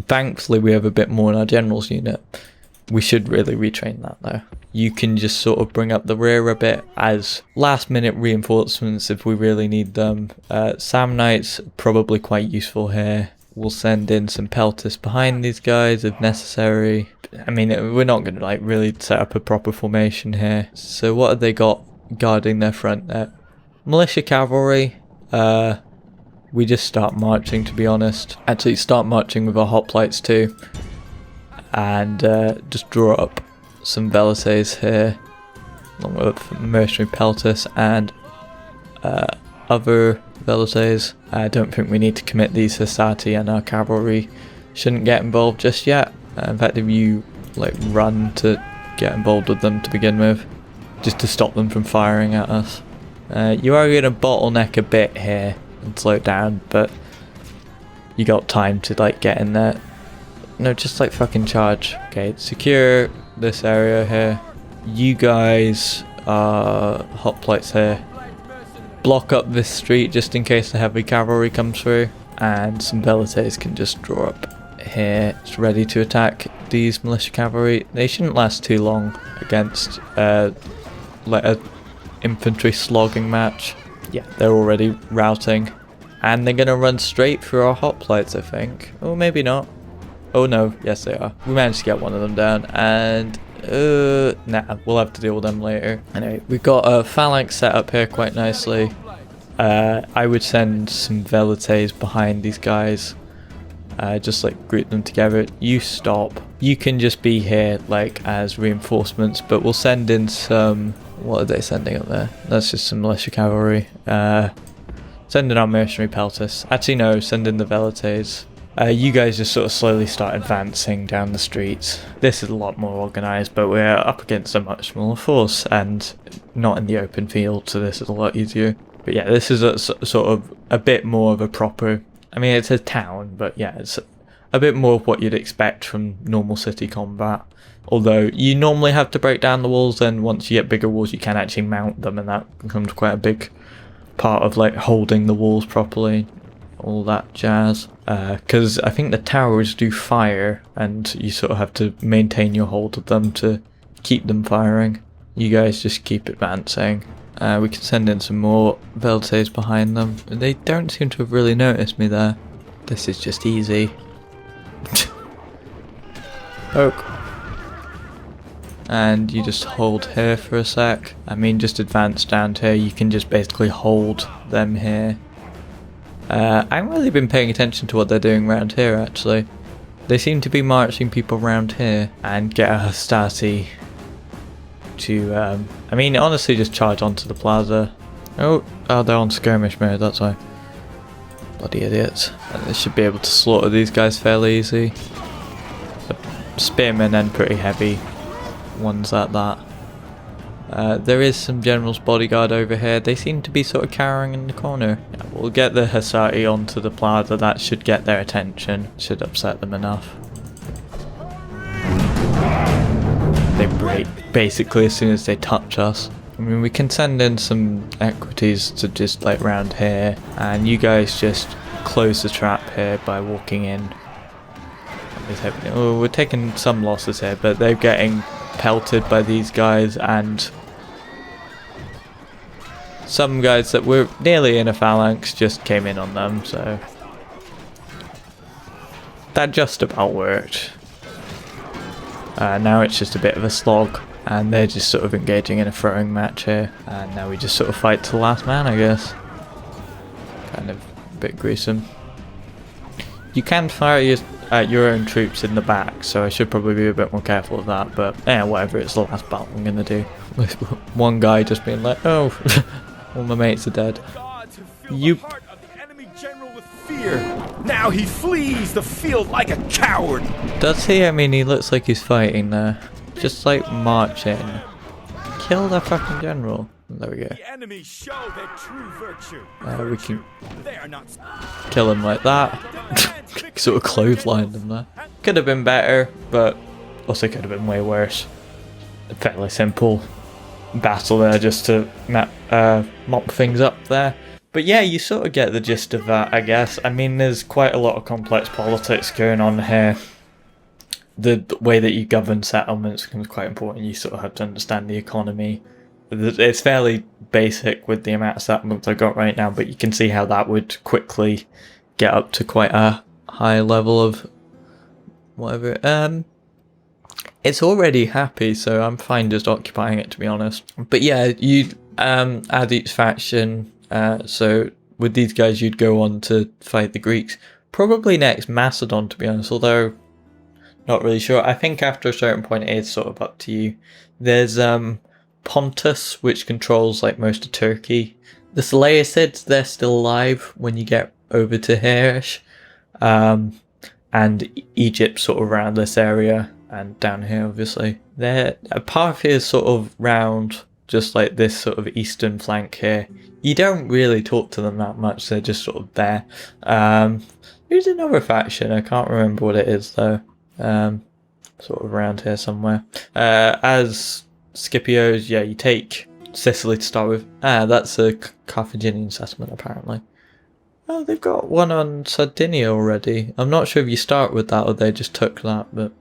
Thankfully, we have a bit more in our general's unit. We should really retrain that though. You can just sort of bring up the rear a bit as last minute reinforcements if we really need them. Samnites probably quite useful here. We'll send in some peltists behind these guys if necessary. I mean, we're not going to like really set up a proper formation here. So what have they got guarding their front there? Militia cavalry. We just start marching, to be honest. Actually, start marching with our hoplites too. And just draw up some velites here, along with mercenary peltists and other velites. I don't think we need to commit these Hastati, and our cavalry shouldn't get involved just yet. In fact, if you like run to get involved with them to begin with, just to stop them from firing at us. You are going to bottleneck a bit here and slow down, but you got time to like get in there. No, just like fucking charge. Okay, secure this area here. You guys are hoplites here. Block up this street just in case the heavy cavalry comes through, and some velites can just draw up here. It's ready to attack these militia cavalry. They shouldn't last too long against like a infantry slogging match. Yeah, they're already routing, and they're gonna run straight through our hoplites, I think. Oh, maybe not. Oh no, yes they are. We managed to get one of them down, and nah, we'll have to deal with them later. Anyway, we've got a phalanx set up here quite nicely. I would send some velites behind these guys. Just like group them together. You stop. You can just be here like as reinforcements, but we'll send in some... What are they sending up there? That's just some militia cavalry. Send in our mercenary peltasts. Actually no, send in the velites. You guys just sort of slowly start advancing down the streets. This is a lot more organised, but we're up against a much smaller force and not in the open field, so this is a lot easier. But yeah, this is a sort of a bit more of a proper... I mean, it's a town, but yeah, it's a bit more of what you'd expect from normal city combat. Although you normally have to break down the walls, and once you get bigger walls you can actually mount them, and that becomes quite a big part of like holding the walls properly, all that jazz. Because I think the towers do fire, and you sort of have to maintain your hold of them to keep them firing. You guys just keep advancing. We can send in some more velites behind them. They don't seem to have really noticed me there. This is just easy. Poke. And you just hold here for a sec. I mean, just advance down to here. You can just basically hold them here. I haven't really been paying attention to what they're doing around here, actually. They seem to be marching people around here and get a hostati to, I mean, honestly, just charge onto the plaza. Oh, they're on skirmish mode, that's why. Bloody idiots. They should be able to slaughter these guys fairly easy. The spearmen and pretty heavy ones at that. There is some general's bodyguard over here. They seem to be sort of cowering in the corner. Yeah, we'll get the hostati onto the plaza. That should get their attention. Should upset them enough. They break basically as soon as they touch us. I mean, we can send in some equities to just like round here, and you guys just close the trap here by walking in. Oh, we're taking some losses here, but they're getting pelted by these guys, and some guys that were nearly in a phalanx just came in on them, so that just about worked. Now it's just a bit of a slog, and they're just sort of engaging in a throwing match here, and now we just sort of fight to the last man, I guess. Kind of a bit gruesome. You can fire your own troops in the back, so I should probably be a bit more careful of that, but yeah, whatever, it's the last battle I'm gonna do. With one guy just being like, oh, all my mates are dead. You... Now he flees the field like a coward. Does he? I mean, he looks like he's fighting there. Just like march in. Kill that fucking general. There we go. The enemy show their true virtue. We can They are not kill him like that. Sort of clotheslined him there. Could have been better, but also could have been way worse. A fairly simple battle there just to mop things up there. But yeah, you sort of get the gist of that, I guess. I mean, there's quite a lot of complex politics going on here. The way that you govern settlements becomes quite important. You sort of have to understand the economy. It's fairly basic with the amount of settlements I've got right now, but you can see how that would quickly get up to quite a high level of whatever. It's already happy, so I'm fine just occupying it, to be honest. But yeah, you add each faction. So with these guys you'd go on to fight the Greeks. Probably next Macedon, to be honest, although not really sure. I think after a certain point it is sort of up to you. There's Pontus, which controls like most of Turkey. The Seleucids, they're still alive when you get over to Hirish. And Egypt sort of around this area and down here obviously. Parthia is sort of round just like this sort of eastern flank here. You don't really talk to them that much, they're just sort of there. There's another faction, I can't remember what it is though. Sort of around here somewhere. As Scipios, yeah, you take Sicily to start with. That's a Carthaginian settlement apparently. Oh, they've got one on Sardinia already. I'm not sure if you start with that or they just took that, but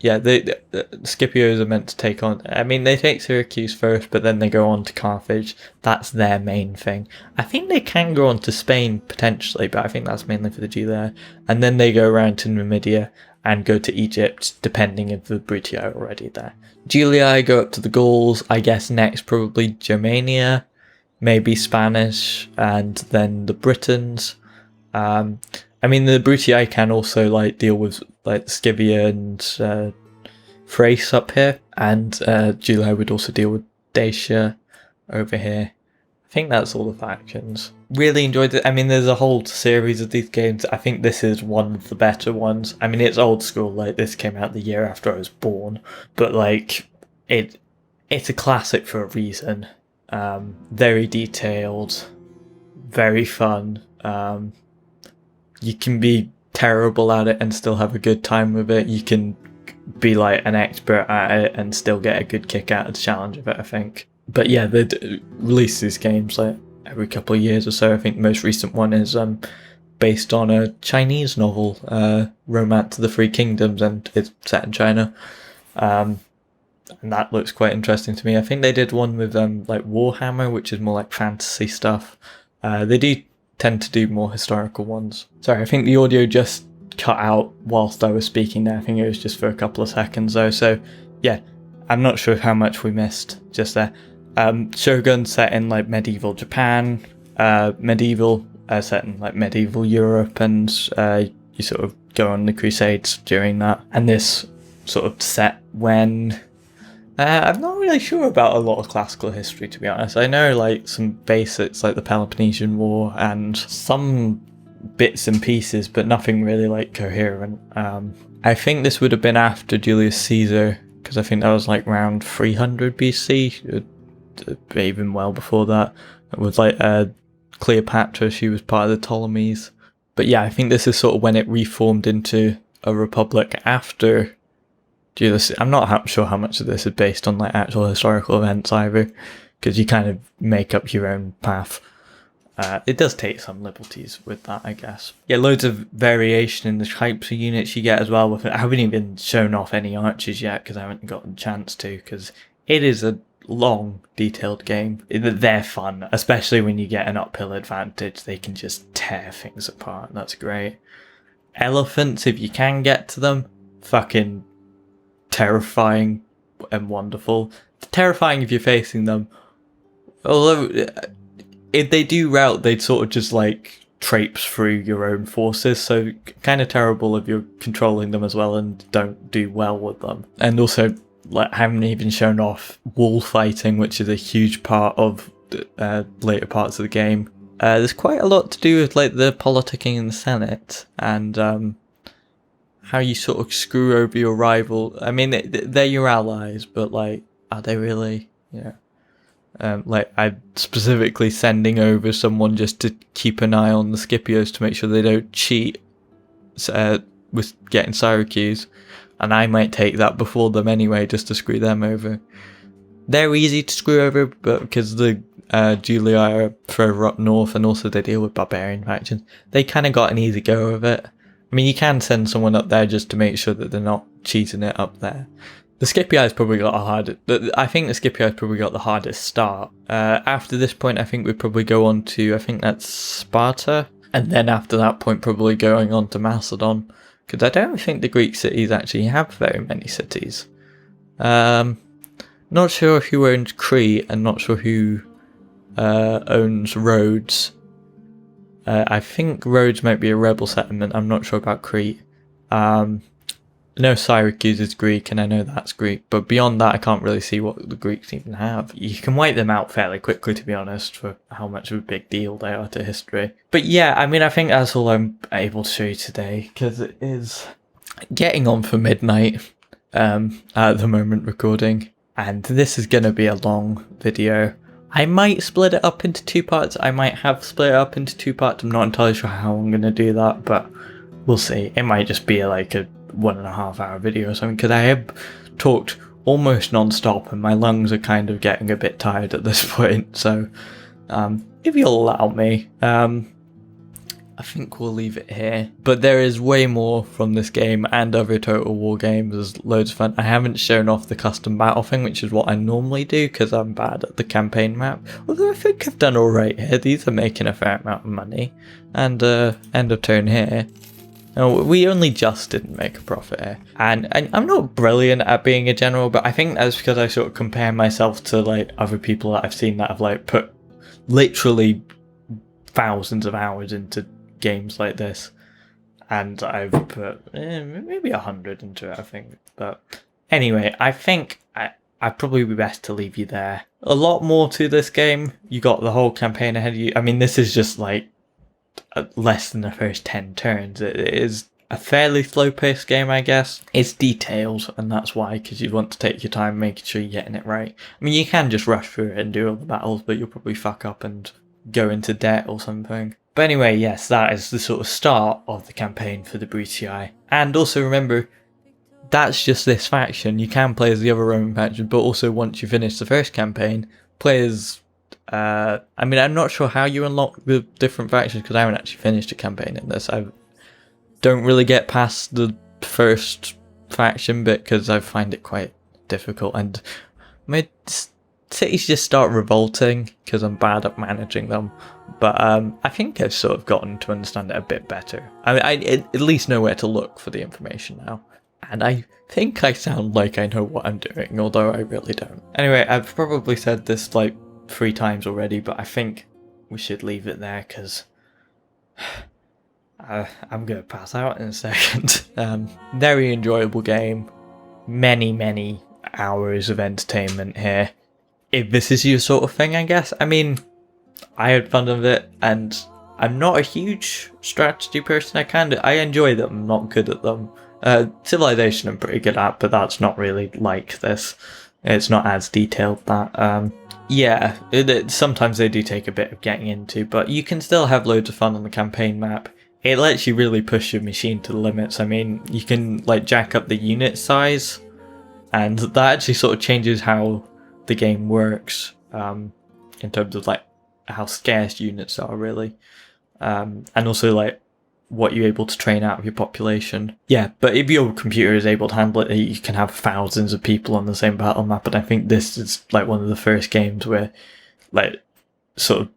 yeah, the Scipios are meant to take on... I mean, they take Syracuse first, but then they go on to Carthage. That's their main thing. I think they can go on to Spain, potentially, but I think that's mainly for the Jew there. And then they go around to Numidia and go to Egypt, depending if the Bruttii are already there. Julii go up to the Gauls. I guess next, probably Germania. maybe Spanish, and then the Britons. I mean, the Brutii can also like deal with like Scythia and Thrace up here, and Julia would also deal with Dacia over here. I think that's all the factions. Really enjoyed it. I mean, there's a whole series of these games. I think this is one of the better ones. I mean, it's old school. Like, this came out the year after I was born, but like it's a classic for a reason. Very detailed, very fun. You can be terrible at it and still have a good time with it. You can be like an expert at it and still get a good kick out of the challenge of it, I think. But yeah, they release these games like every couple of years or so. I think the most recent one is based on a Chinese novel, Romance of the Three Kingdoms, and it's set in China. And that looks quite interesting to me. I think they did one with like Warhammer, which is more like fantasy stuff. They do tend to do more historical ones. Sorry, I think the audio just cut out whilst I was speaking there. I think it was just for a couple of seconds though. So yeah, I'm not sure how much we missed just there. Shogun set in like medieval Japan, medieval set in like medieval Europe, and you sort of go on the Crusades during that. And this sort of set when I'm not really sure about a lot of classical history, to be honest. I know like some basics like the Peloponnesian War and some bits and pieces, but nothing really like coherent. I think this would have been after Julius Caesar, because I think that was like around 300 BC, even well before that. It was like Cleopatra, she was part of the Ptolemies. But yeah, I think this is sort of when it reformed into a republic after Julius. I'm not sure how much of this is based on like actual historical events either, because you kind of make up your own path. It does take some liberties with that, I guess. Yeah, loads of variation in the types of units you get as well. With it. I haven't even shown off any archers yet because I haven't gotten a chance to, because it is a long, detailed game. They're fun, especially when you get an uphill advantage. They can just tear things apart. That's great. Elephants, if you can get to them, fucking terrifying and wonderful. Terrifying if you're facing them. Although, if they do rout, they'd sort of just like traipse through your own forces, so kind of terrible if you're controlling them as well and don't do well with them. And also, like, haven't even shown off wall fighting, which is a huge part of later parts of the game. There's quite a lot to do with like the politicking in the Senate and how you sort of screw over your rival. I mean, they're your allies, but like, are they really? Yeah. Like, I'm specifically sending over someone just to keep an eye on the Scipios to make sure they don't cheat with getting Syracuse, and I might take that before them anyway, just to screw them over. They're easy to screw over, but because the Julii are further up north, and also they deal with barbarian factions, they kind of got an easy go of it. I mean, you can send someone up there just to make sure that they're not cheating it up there. The Scipio's probably got I think the Scipio's probably got the hardest start. After this point, I think we'd probably go on to, I think that's Sparta, and then after that point, probably going on to Macedon, because I don't think the Greek cities actually have very many cities. Not sure who owns Crete, and not sure who owns Rhodes. I think Rhodes might be a rebel settlement. I'm not sure about Crete. I know Syracuse is Greek, and I know that's Greek, but beyond that, I can't really see what the Greeks even have. You can wipe them out fairly quickly, to be honest, for how much of a big deal they are to history. But yeah, I mean, I think that's all I'm able to show you today, because it is getting on for midnight at the moment recording, and this is going to be a long video. I might split it up into two parts. I might have split it up into two parts. I'm not entirely sure how I'm going to do that, but we'll see. It might just be like a 1.5 hour video or something, because I have talked almost non-stop and my lungs are kind of getting a bit tired at this point. So if you'll allow me, I think we'll leave it here. But there is way more from this game and other Total War games. There's loads of fun. I haven't shown off the custom battle thing, which is what I normally do because I'm bad at the campaign map. Although I think I've done alright here. These are making a fair amount of money. And end of turn here. No, we only just didn't make a profit here. And I'm not brilliant at being a general, but I think that's because I sort of compare myself to like other people that I've seen that have like put literally thousands of hours into games like this, and I've put maybe 100 into it, I think. But anyway, I think I'd probably be best to leave you there. A lot more to this game. You got the whole campaign ahead of you. I mean, this is just like less than the first 10 turns. It is a fairly slow-paced game, I guess. It's detailed, and that's why, because you want to take your time making sure you're getting it right. I mean, you can just rush through it and do all the battles, but you'll probably fuck up and go into debt or something. But anyway, yes, that is the sort of start of the campaign for the Brutii. And also remember, that's just this faction. You can play as the other Roman faction, but also once you finish the first campaign, play as... I mean, I'm not sure how you unlock the different factions, because I haven't actually finished a campaign in this. I don't really get past the first faction bit, because I find it quite difficult, and my cities just start revolting, because I'm bad at managing them. But I think I've sort of gotten to understand it a bit better. I mean, I at least know where to look for the information now. And I think I sound like I know what I'm doing, although I really don't. Anyway, I've probably said this like 3 times already, but I think we should leave it there, because I'm going to pass out in a second. Very enjoyable game. Many hours of entertainment here. If this is your sort of thing, I guess. I mean, I had fun with it, and I'm not a huge strategy person. I enjoy them, I'm not good at them. Civilization I'm pretty good at, but that's not really like this. It's not as detailed that. Yeah, sometimes they do take a bit of getting into, but you can still have loads of fun on the campaign map. It lets you really push your machine to the limits. I mean, you can like jack up the unit size, and that actually sort of changes how the game works, in terms of like how scarce units are really, and also like what you're able to train out of your population. Yeah, but if your computer is able to handle it, you can have thousands of people on the same battle map, and I think this is like one of the first games where like sort of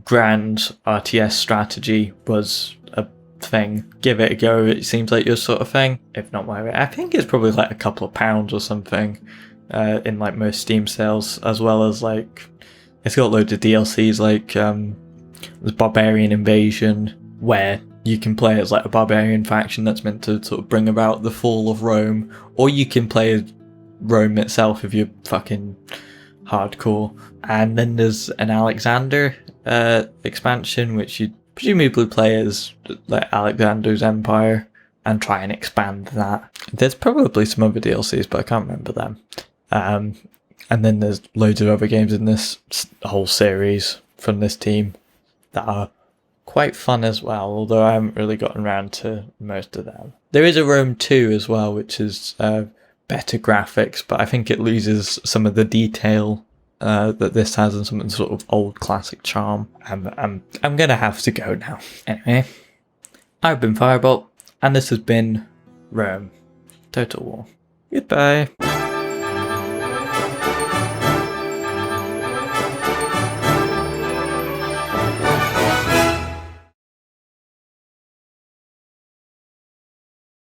grand RTS strategy was a thing. Give it a go, it seems like your sort of thing. If not my way, I think it's probably like a couple of pounds or something in like most Steam sales, as well as like it's got loads of DLCs like there's Barbarian Invasion, where you can play as like a barbarian faction that's meant to sort of bring about the fall of Rome, or you can play as Rome itself if you're fucking hardcore. And then there's an Alexander expansion, which you presumably play as like Alexander's empire and try and expand that. There's probably some other DLCs, but I can't remember them. And then there's loads of other games in this whole series from this team that are quite fun as well, although I haven't really gotten around to most of them. There is a Rome 2 as well, which is better graphics, but I think it loses some of the detail that this has and some of the sort of old classic charm. I'm gonna have to go now. Anyway, I've been Firebolt, and this has been Rome Total War. Goodbye.